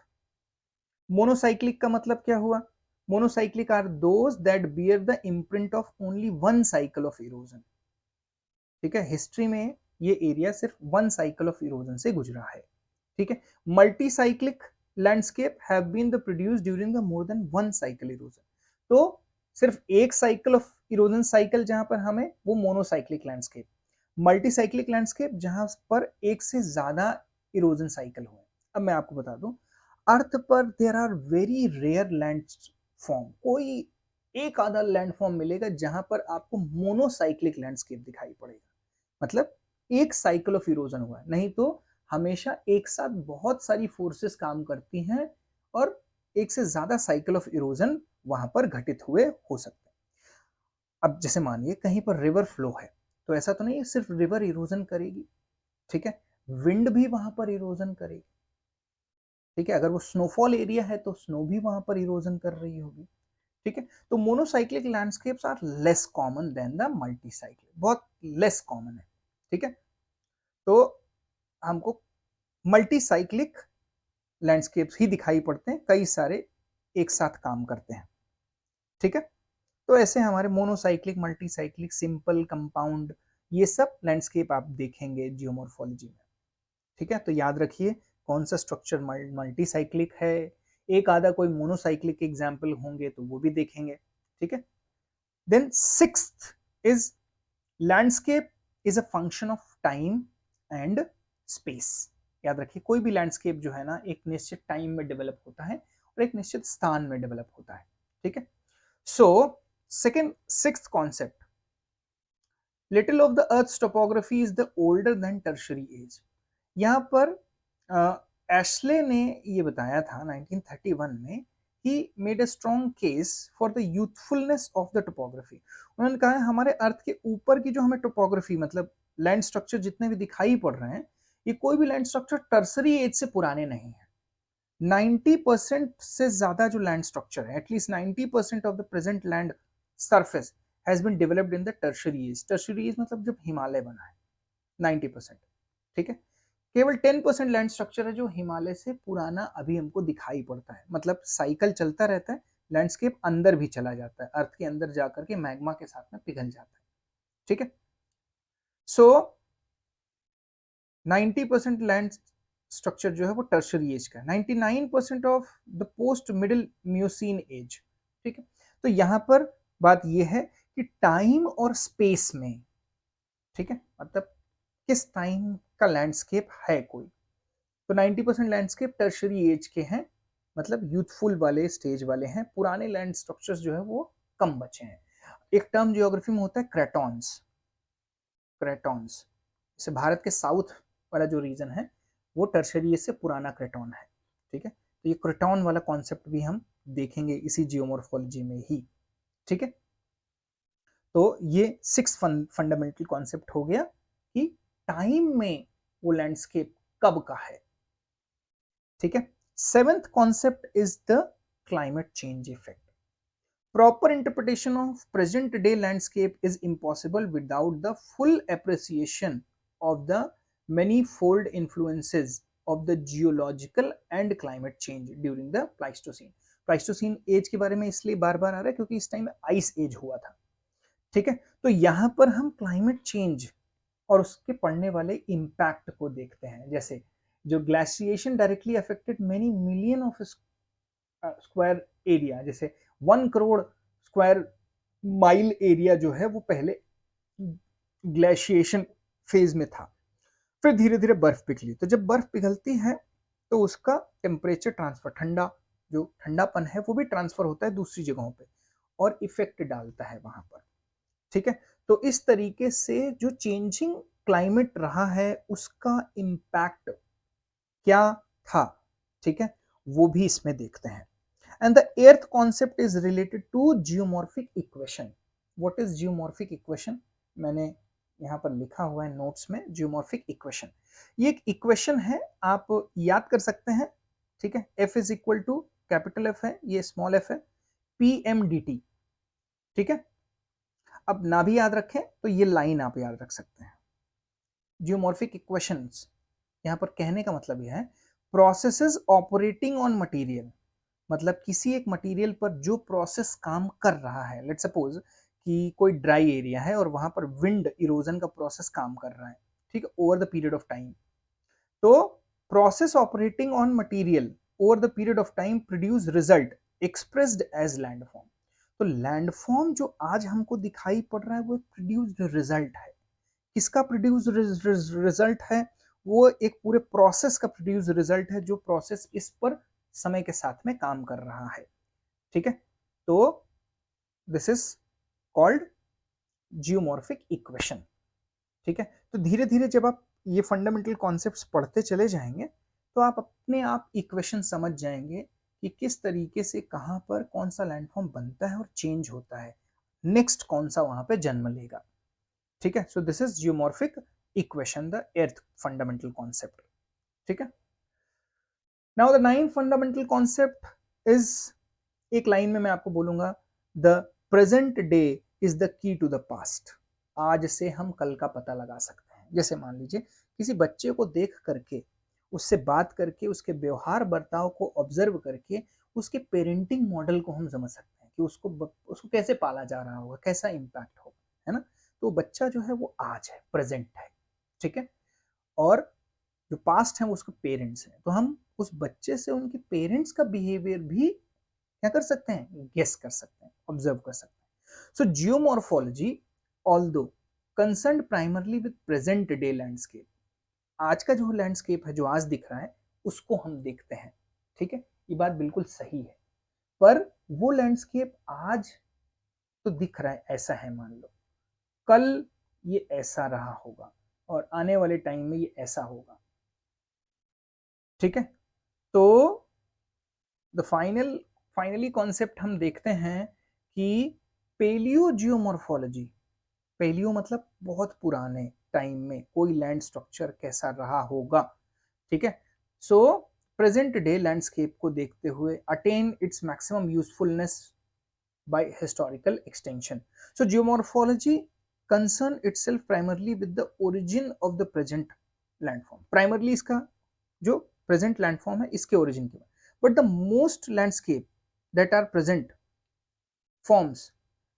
मोनोसाइक्लिक का मतलब क्या हुआ, monocyclic are those that bear the imprint of only one cycle of erosion, ठीक है, हिस्ट्री में ये एरिया सिर्फ वन साइकिल ऑफ इरोजन से गुजरा है। ठीक है, multi cyclic landscape have been the produce during the more than one cycle erosion. तो सिर्फ एक साइकिल ऑफ इरोजन साइकिल जहां पर हमें, वो monocyclic landscape. Multi cyclic landscape जहां पर एक से ज्यादा इरोजन साइकिल हुए। अब मैं आपको बता दूं, अर्थ पर there are very rare land form, कोई एक आधा लैंड फॉर्म मिलेगा जहां पर आपको मोनोसाइक्लिक लैंडस्केप दिखाई पड़ेगा, मतलब एक साइकिल ऑफ इरोजन हुआ है। नहीं तो हमेशा एक साथ बहुत सारी फोर्सेस काम करती हैं और एक से ज्यादा साइकिल ऑफ इरोजन वहां पर घटित हुए हो सकते हैं। अब जैसे मानिए कहीं पर रिवर फ्लो है, तो ऐसा तो नहीं है सिर्फ रिवर इरोजन करेगी, ठीक है, विंड भी वहां पर इरोजन करेगी। ठीक है, अगर वो स्नोफॉल एरिया है तो स्नो भी वहां पर इरोजन कर रही होगी। ठीक है, तो monocyclic landscapes are less common than the multicyclic, बहुत लेस कॉमन है। ठीक है, तो हमको मल्टीसाइक्लिक लैंडस्केप्स ही दिखाई पड़ते हैं, कई सारे एक साथ काम करते हैं। ठीक है, तो ऐसे हमारे मोनोसाइक्लिक, मल्टीसाइक्लिक, सिंपल, कंपाउंड, ये सब लैंडस्केप आप देखेंगे जियोमॉर्फोलॉजी में। ठीक है, तो याद रखिए कौन सा स्ट्रक्चर मल्टीसाइक्लिक है, एक आधा कोई मोनोसाइक्लिक एग्जाम्पल होंगे तो वो भी देखेंगे। ठीक है, then sixth is landscape is a function of time and space. याद रखिए कोई भी लैंडस्केप जो है ना, एक निश्चित टाइम में डेवलप होता है और एक निश्चित स्थान में डेवलप होता है। ठीक है, so second sixth concept, little of the earth topography is the older than tertiary age. यहाँ पर एशले ने ये बताया था 1931 में, he made a strong case for the youthfulness of the topography. उन्होंने कहा है हमारे अर्थ के ऊपर की जो हमें टोपोग्राफी, मतलब लैंड स्ट्रक्चर जितने भी दिखाई पड़ रहे हैं, ये कोई भी लैंड स्ट्रक्चर टर्सरी एज से पुराने नहीं है। 90% से ज्यादा जो लैंड स्ट्रक्चर है, at least 90% of the present land surface has been developed in the tertiary age. Tertiary age मतलब जब हिमालय बना है, 90%। ठीक है, केवल 10% लैंड स्ट्रक्चर है जो हिमालय से पुराना अभी हमको दिखाई पड़ता है, मतलब साइकिल चलता रहता है, लैंडस्केप अंदर भी चला जाता है, अर्थ के अंदर जाकर के मैग्मा के साथ में पिघल जाता है। ठीक है, सो 90% लैंड स्ट्रक्चर जो है वो टर्शरी एज का है, 99% of the post middle Miocene age. ठीक है, तो यहां पर बात यह है कि टाइम और स्पेस में, ठीक है, मतलब किस टाइम का लैंडस्केप है कोई, तो 90% लैंडस्केप टर्शरी एज के हैं, मतलब यूथफुल वाले स्टेज वाले हैं। पुराने लैंड स्ट्रक्चर्स जो है वो कम बचे हैं। एक टर्म जियोग्राफी में होता है क्रेटॉन्स। क्रेटॉन्स जैसे भारत के साउथ वाला जो रीजन है वो टर्शरी एज से पुराना क्रेटॉन है। ठीक है, तो ये क्रेटॉन वाला कॉन्सेप्ट भी हम देखेंगे इसी जियोमॉर्फोलॉजी में ही। ठीक है, तो ये सिक्स फंडामेंटल कॉन्सेप्ट हो गया कि टाइम में वो लैंडस्केप कब का है। ठीक है, seventh concept is the climate change effect. Proper interpretation of present day landscape is impossible without the full appreciation of the many fold influences of the geological and climate change during the Pleistocene। Pleistocene age के बारे में इसलिए बार बार आ रहा है क्योंकि इस टाइम आइस एज हुआ था। ठीक है, तो यहां पर हम क्लाइमेट चेंज और उसके पड़ने वाले इम्पैक्ट को देखते हैं। जैसे जो glaciation directly affected many million of square area, जैसे 1 करोड़ स्क्वायर माइल एरिया जो है वो पहले ग्लेशिएशन फेज में था, फिर धीरे धीरे बर्फ पिघली। तो जब बर्फ पिघलती है तो उसका टेम्परेचर ट्रांसफर, ठंडा जो ठंडापन है वो भी ट्रांसफर होता है दूसरी जगहों पे और इफेक्ट डालता है वहां पर। ठीक है, तो इस तरीके से जो चेंजिंग क्लाइमेट रहा है उसका इम्पैक्ट क्या था, ठीक है, वो भी इसमें देखते हैं। And the earth concept is related to geomorphic equation. What is geomorphic equation, मैंने यहाँ पर लिखा हुआ है नोट्स में, जियोमॉर्फिक इक्वेशन। ये एक इक्वेशन है, आप याद कर सकते हैं। ठीक है, F is equal to, capital F है, ये स्मॉल एफ है, पी एम डी टी। ठीक है, अब ना भी याद रखें तो ये लाइन आप याद रख सकते हैं। जियोमॉर्फिक इक्वेशंस, यहाँ पर कहने का मतलब यह है प्रोसेसेस ऑपरेटिंग ऑन मटेरियल, मतलब किसी एक मटेरियल पर जो प्रोसेस काम कर रहा है। लेट्स सपोज कि कोई ड्राई एरिया है और वहां पर विंड इरोजन का प्रोसेस काम कर रहा है, ठीक है, over the period of time. तो process operating on material over the period of time produce result expressed as landform. तो लैंडफॉर्म जो आज हमको दिखाई पड़ रहा है वो प्रोड्यूस्ड रिजल्ट है। किसका प्रोड्यूस रिजल्ट है? वो एक पूरे प्रोसेस का प्रोड्यूस रिजल्ट है, जो प्रोसेस इस पर समय के साथ में काम कर रहा है, ठीक है। तो this is called geomorphic equation, ठीक है। तो धीरे धीरे जब आप ये फंडामेंटल कॉन्सेप्ट्स पढ़ते चले जाएंगे तो आप अपने आप इक्वेशन समझ जाएंगे कि किस तरीके से कहाँ पर कौन सा लैंडफॉर्म बनता है और चेंज होता है, नेक्स्ट कौन सा वहां पे जन्म लेगा, ठीक है। So this is geomorphic equation, the earth fundamental concept, ठीक है। Now the 9th fundamental concept is, एक लाइन में मैं आपको बोलूंगा, the present day is the key to the past. आज से हम कल का पता लगा सकते हैं। जैसे मान लीजिए किसी बच्चे को देख करके, उससे बात करके, उसके व्यवहार बर्ताव को ऑब्जर्व करके उसके पेरेंटिंग मॉडल को हम समझ सकते हैं कि उसको कैसे पाला जा रहा होगा, कैसा इम्पैक्ट होगा, है ना। तो बच्चा जो है वो आज है, प्रेजेंट है, ठीक है। और जो पास्ट है वो उसके पेरेंट्स हैं। तो हम उस बच्चे से उनके पेरेंट्स का बिहेवियर भी क्या कर सकते हैं, गेस कर सकते हैं, ऑब्जर्व कर सकते हैं। So geomorphology although concern primarily with present day landscape, आज का जो लैंडस्केप है, जो आज दिख रहा है, उसको हम देखते हैं, ठीक है। ये बात बिल्कुल सही है, पर वो लैंडस्केप आज तो दिख रहा है, ऐसा है, मान लो कल ये ऐसा रहा होगा और आने वाले टाइम में ये ऐसा होगा, ठीक है। तो द फाइनली कॉन्सेप्ट हम देखते हैं कि पेलियो जियोमॉर्फोलॉजी, पेलियो मतलब बहुत पुराने टाइम में कोई लैंड स्ट्रक्चर कैसा रहा होगा, ठीक है। सो प्रेजेंट डे लैंडस्केप को देखते हुए attain its maximum usefulness by historical extension. So geomorphology concern itself primarily with the origin of the present landform, primarily इसका जो प्रेजेंट लैंडफॉर्म है इसके ओरिजिन के, but the most landscape that are present forms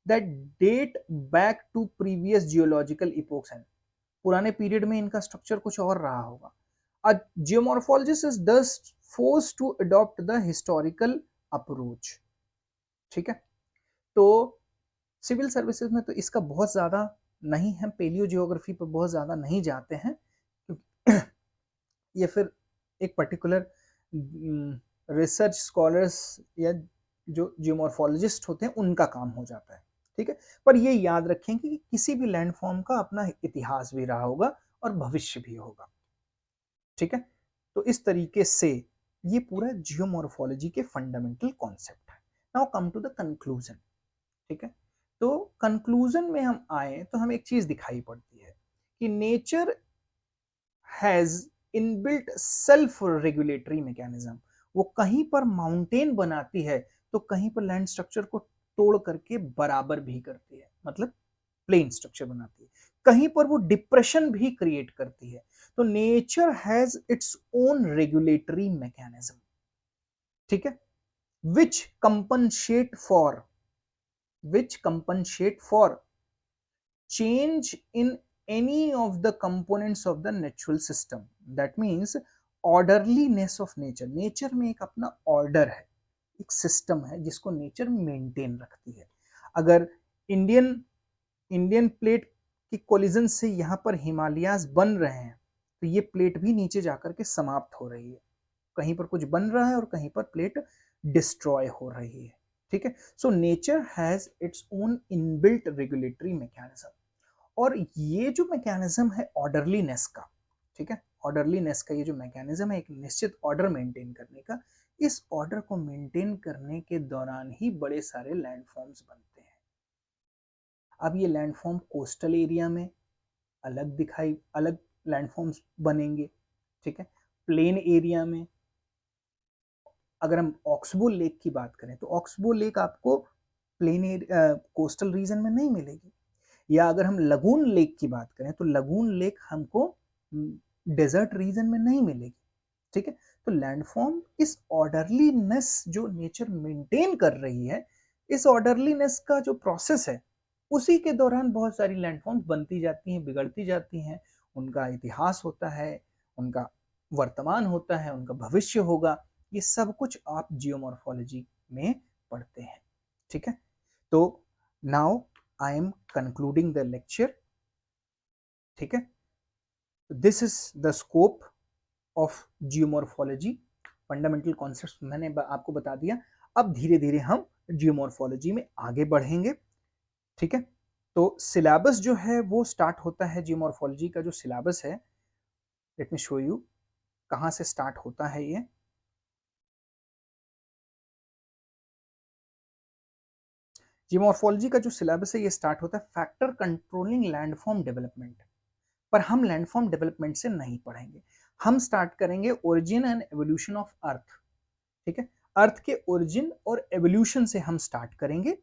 that date back to previous geological epochs हैं, पुराने पीरियड में इनका स्ट्रक्चर कुछ और रहा होगा। A geomorphologist is thus forced to adopt the historical approach, ठीक है। तो सिविल सर्विसेज में तो इसका बहुत ज्यादा नहीं है, पेलियो जियोग्राफी पर बहुत ज्यादा नहीं जाते हैं, क्योंकि ये फिर एक पर्टिकुलर रिसर्च स्कॉलर्स या जो जियोमॉर्फोलॉजिस्ट होते हैं उनका काम हो जाता है, ठीक है। पर ये याद रखें कि किसी भी लैंडफॉर्म का अपना इतिहास भी रहा होगा और भविष्य भी होगा, ठीक है। तो इस तरीके से ये पूरा जियोमॉर्फोलॉजी के फंडामेंटल कॉन्सेप्ट है। Now come to the conclusion, ठीक है। तो कंक्लूजन में हम आए तो हमें एक चीज दिखाई पड़ती है कि nature has inbuilt self regulatory mechanism, वो कहीं पर माउंटेन बनाती है तो कहीं पर लैंड स्ट्रक्चर को तोड़ करके बराबर भी करती है, मतलब प्लेन स्ट्रक्चर बनाती है, कहीं पर वो डिप्रेशन भी क्रिएट करती है। तो nature has its own regulatory mechanism, ठीक है, which compensate for change in any of the components of the natural system, that means orderliness of nature, nature में एक अपना ऑर्डर है, एक सिस्टम है जिसको नेचर मेंटेन रखती है। अगर इंडियन इंडियन प्लेट की कोलिजन से यहाँ पर हिमालयाज बन रहे हैं तो ये प्लेट भी नीचे जाकर के समाप्त हो रही है, कहीं पर कुछ बन रहा है और कहीं पर प्लेट डिस्ट्रॉय हो रही है, ठीक है। So nature has its own inbuilt regulatory mechanism, और ये जो मैकेनिज्म है ऑर्डरलीनेस का, ठीक है, ऑर्डरलीनेस का ये जो मैकेनिज्म है एक निश्चित ऑर्डर मेंटेन करने का, इस ऑर्डर को मेंटेन करने के दौरान ही बड़े सारे लैंडफॉर्म्स बनते हैं। अब ये लैंडफॉर्म कोस्टल एरिया में अलग लैंडफॉर्म्स बनेंगे, ठीक है। प्लेन एरिया में, अगर हम ऑक्सबो लेक की बात करें तो ऑक्सबो लेक आपको कोस्टल रीजन में नहीं मिलेगी, या अगर हम लगून लेक की बात करें तो लगून लेक हमको डेजर्ट रीजन में नहीं मिलेगी, ठीक है। तो लैंडफॉर्म इस ऑर्डरलीनेस जो नेचर मेंटेन कर रही है, इस ऑर्डरलीनेस का जो प्रोसेस है उसी के दौरान बहुत सारी लैंडफॉर्म्स बनती जाती हैं, बिगड़ती जाती हैं, उनका इतिहास होता है, उनका वर्तमान होता है, उनका भविष्य होगा, ये सब कुछ आप जियोमॉर्फोलॉजी में पढ़ते हैं। ठीक है, तो now I am concluding the lecture. ठीक है, this is the scope of geomorphology. Fundamental concepts मैंने आपको बता दिया। अब धीरे धीरे हम जियोमॉर्फोलॉजी में आगे बढ़ेंगे। ठीक है, तो सिलेबस जो है वो स्टार्ट होता है, जियोमॉर्फोलॉजी का जो सिलेबस है, लेट मी शो यू कहाँ से स्टार्ट होता है ये। जियोमॉर्फोलॉजी का जो सिलेबस है ये स्टार्ट होता है फैक्टर कंट्रोलिंग लैंडफॉर्म डेवलपमेंट, पर हम लैंडफॉर्म डेवलपमेंट से नहीं पढ़ेंगे। हम स्टार्ट करेंगे origin and evolution of earth. ठीक है, अर्थ के ओरिजिन और एवोल्यूशन से हम स्टार्ट करेंगे।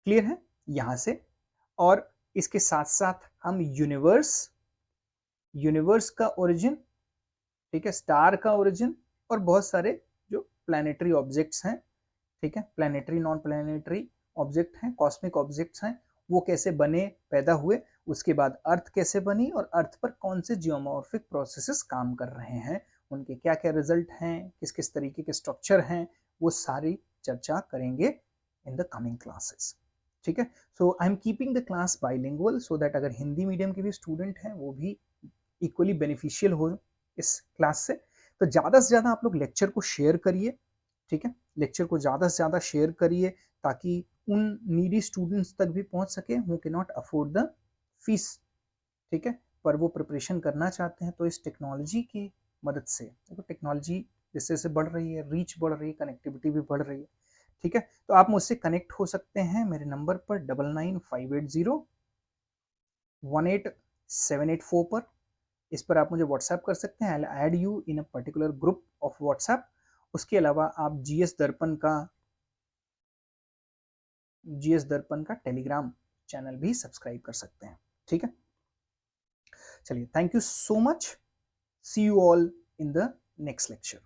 क्लियर है यहां से? और इसके साथ साथ हम यूनिवर्स का ओरिजिन, ठीक है, स्टार का ओरिजिन, और बहुत सारे जो प्लानिटरी ऑब्जेक्ट्स हैं, ठीक है, प्लानिटरी नॉन प्लानिटरी ऑब्जेक्ट हैं, कॉस्मिक ऑब्जेक्ट्स हैं, वो कैसे बने, पैदा हुए, उसके बाद अर्थ कैसे बनी और अर्थ पर कौन से जियोमॉर्फिक प्रोसेसेस काम कर रहे हैं, उनके क्या क्या रिजल्ट हैं, किस किस तरीके के स्ट्रक्चर हैं, वो सारी चर्चा करेंगे इन द कमिंग क्लासेस। ठीक है, so I am keeping the class bilingual so that अगर हिंदी मीडियम के भी स्टूडेंट हैं वो भी इक्वली बेनिफिशियल हो इस क्लास से। तो ज़्यादा से ज़्यादा आप लोग लेक्चर को शेयर करिए। ठीक है, लेक्चर को ज़्यादा से ज़्यादा शेयर करिए ताकि उन नीडी स्टूडेंट्स तक भी पहुंच सके who can not afford the fees. ठीक है, पर वो प्रिपरेशन करना चाहते हैं, तो इस टेक्नोलॉजी की मदद से, देखो टेक्नोलॉजी जैसे जैसे बढ़ रही है, रीच बढ़ रही है, कनेक्टिविटी भी बढ़ रही है। ठीक है, तो आप मुझसे कनेक्ट हो सकते हैं मेरे नंबर पर 9958018784 पर। इस पर आप मुझे व्हाट्सएप कर सकते हैं। I add you in a particular group of WhatsApp. उसके अलावा आप जीएस दर्पण का टेलीग्राम चैनल भी सब्सक्राइब कर सकते हैं। ठीक है, चलिए, thank you so much, see you all in the next lecture.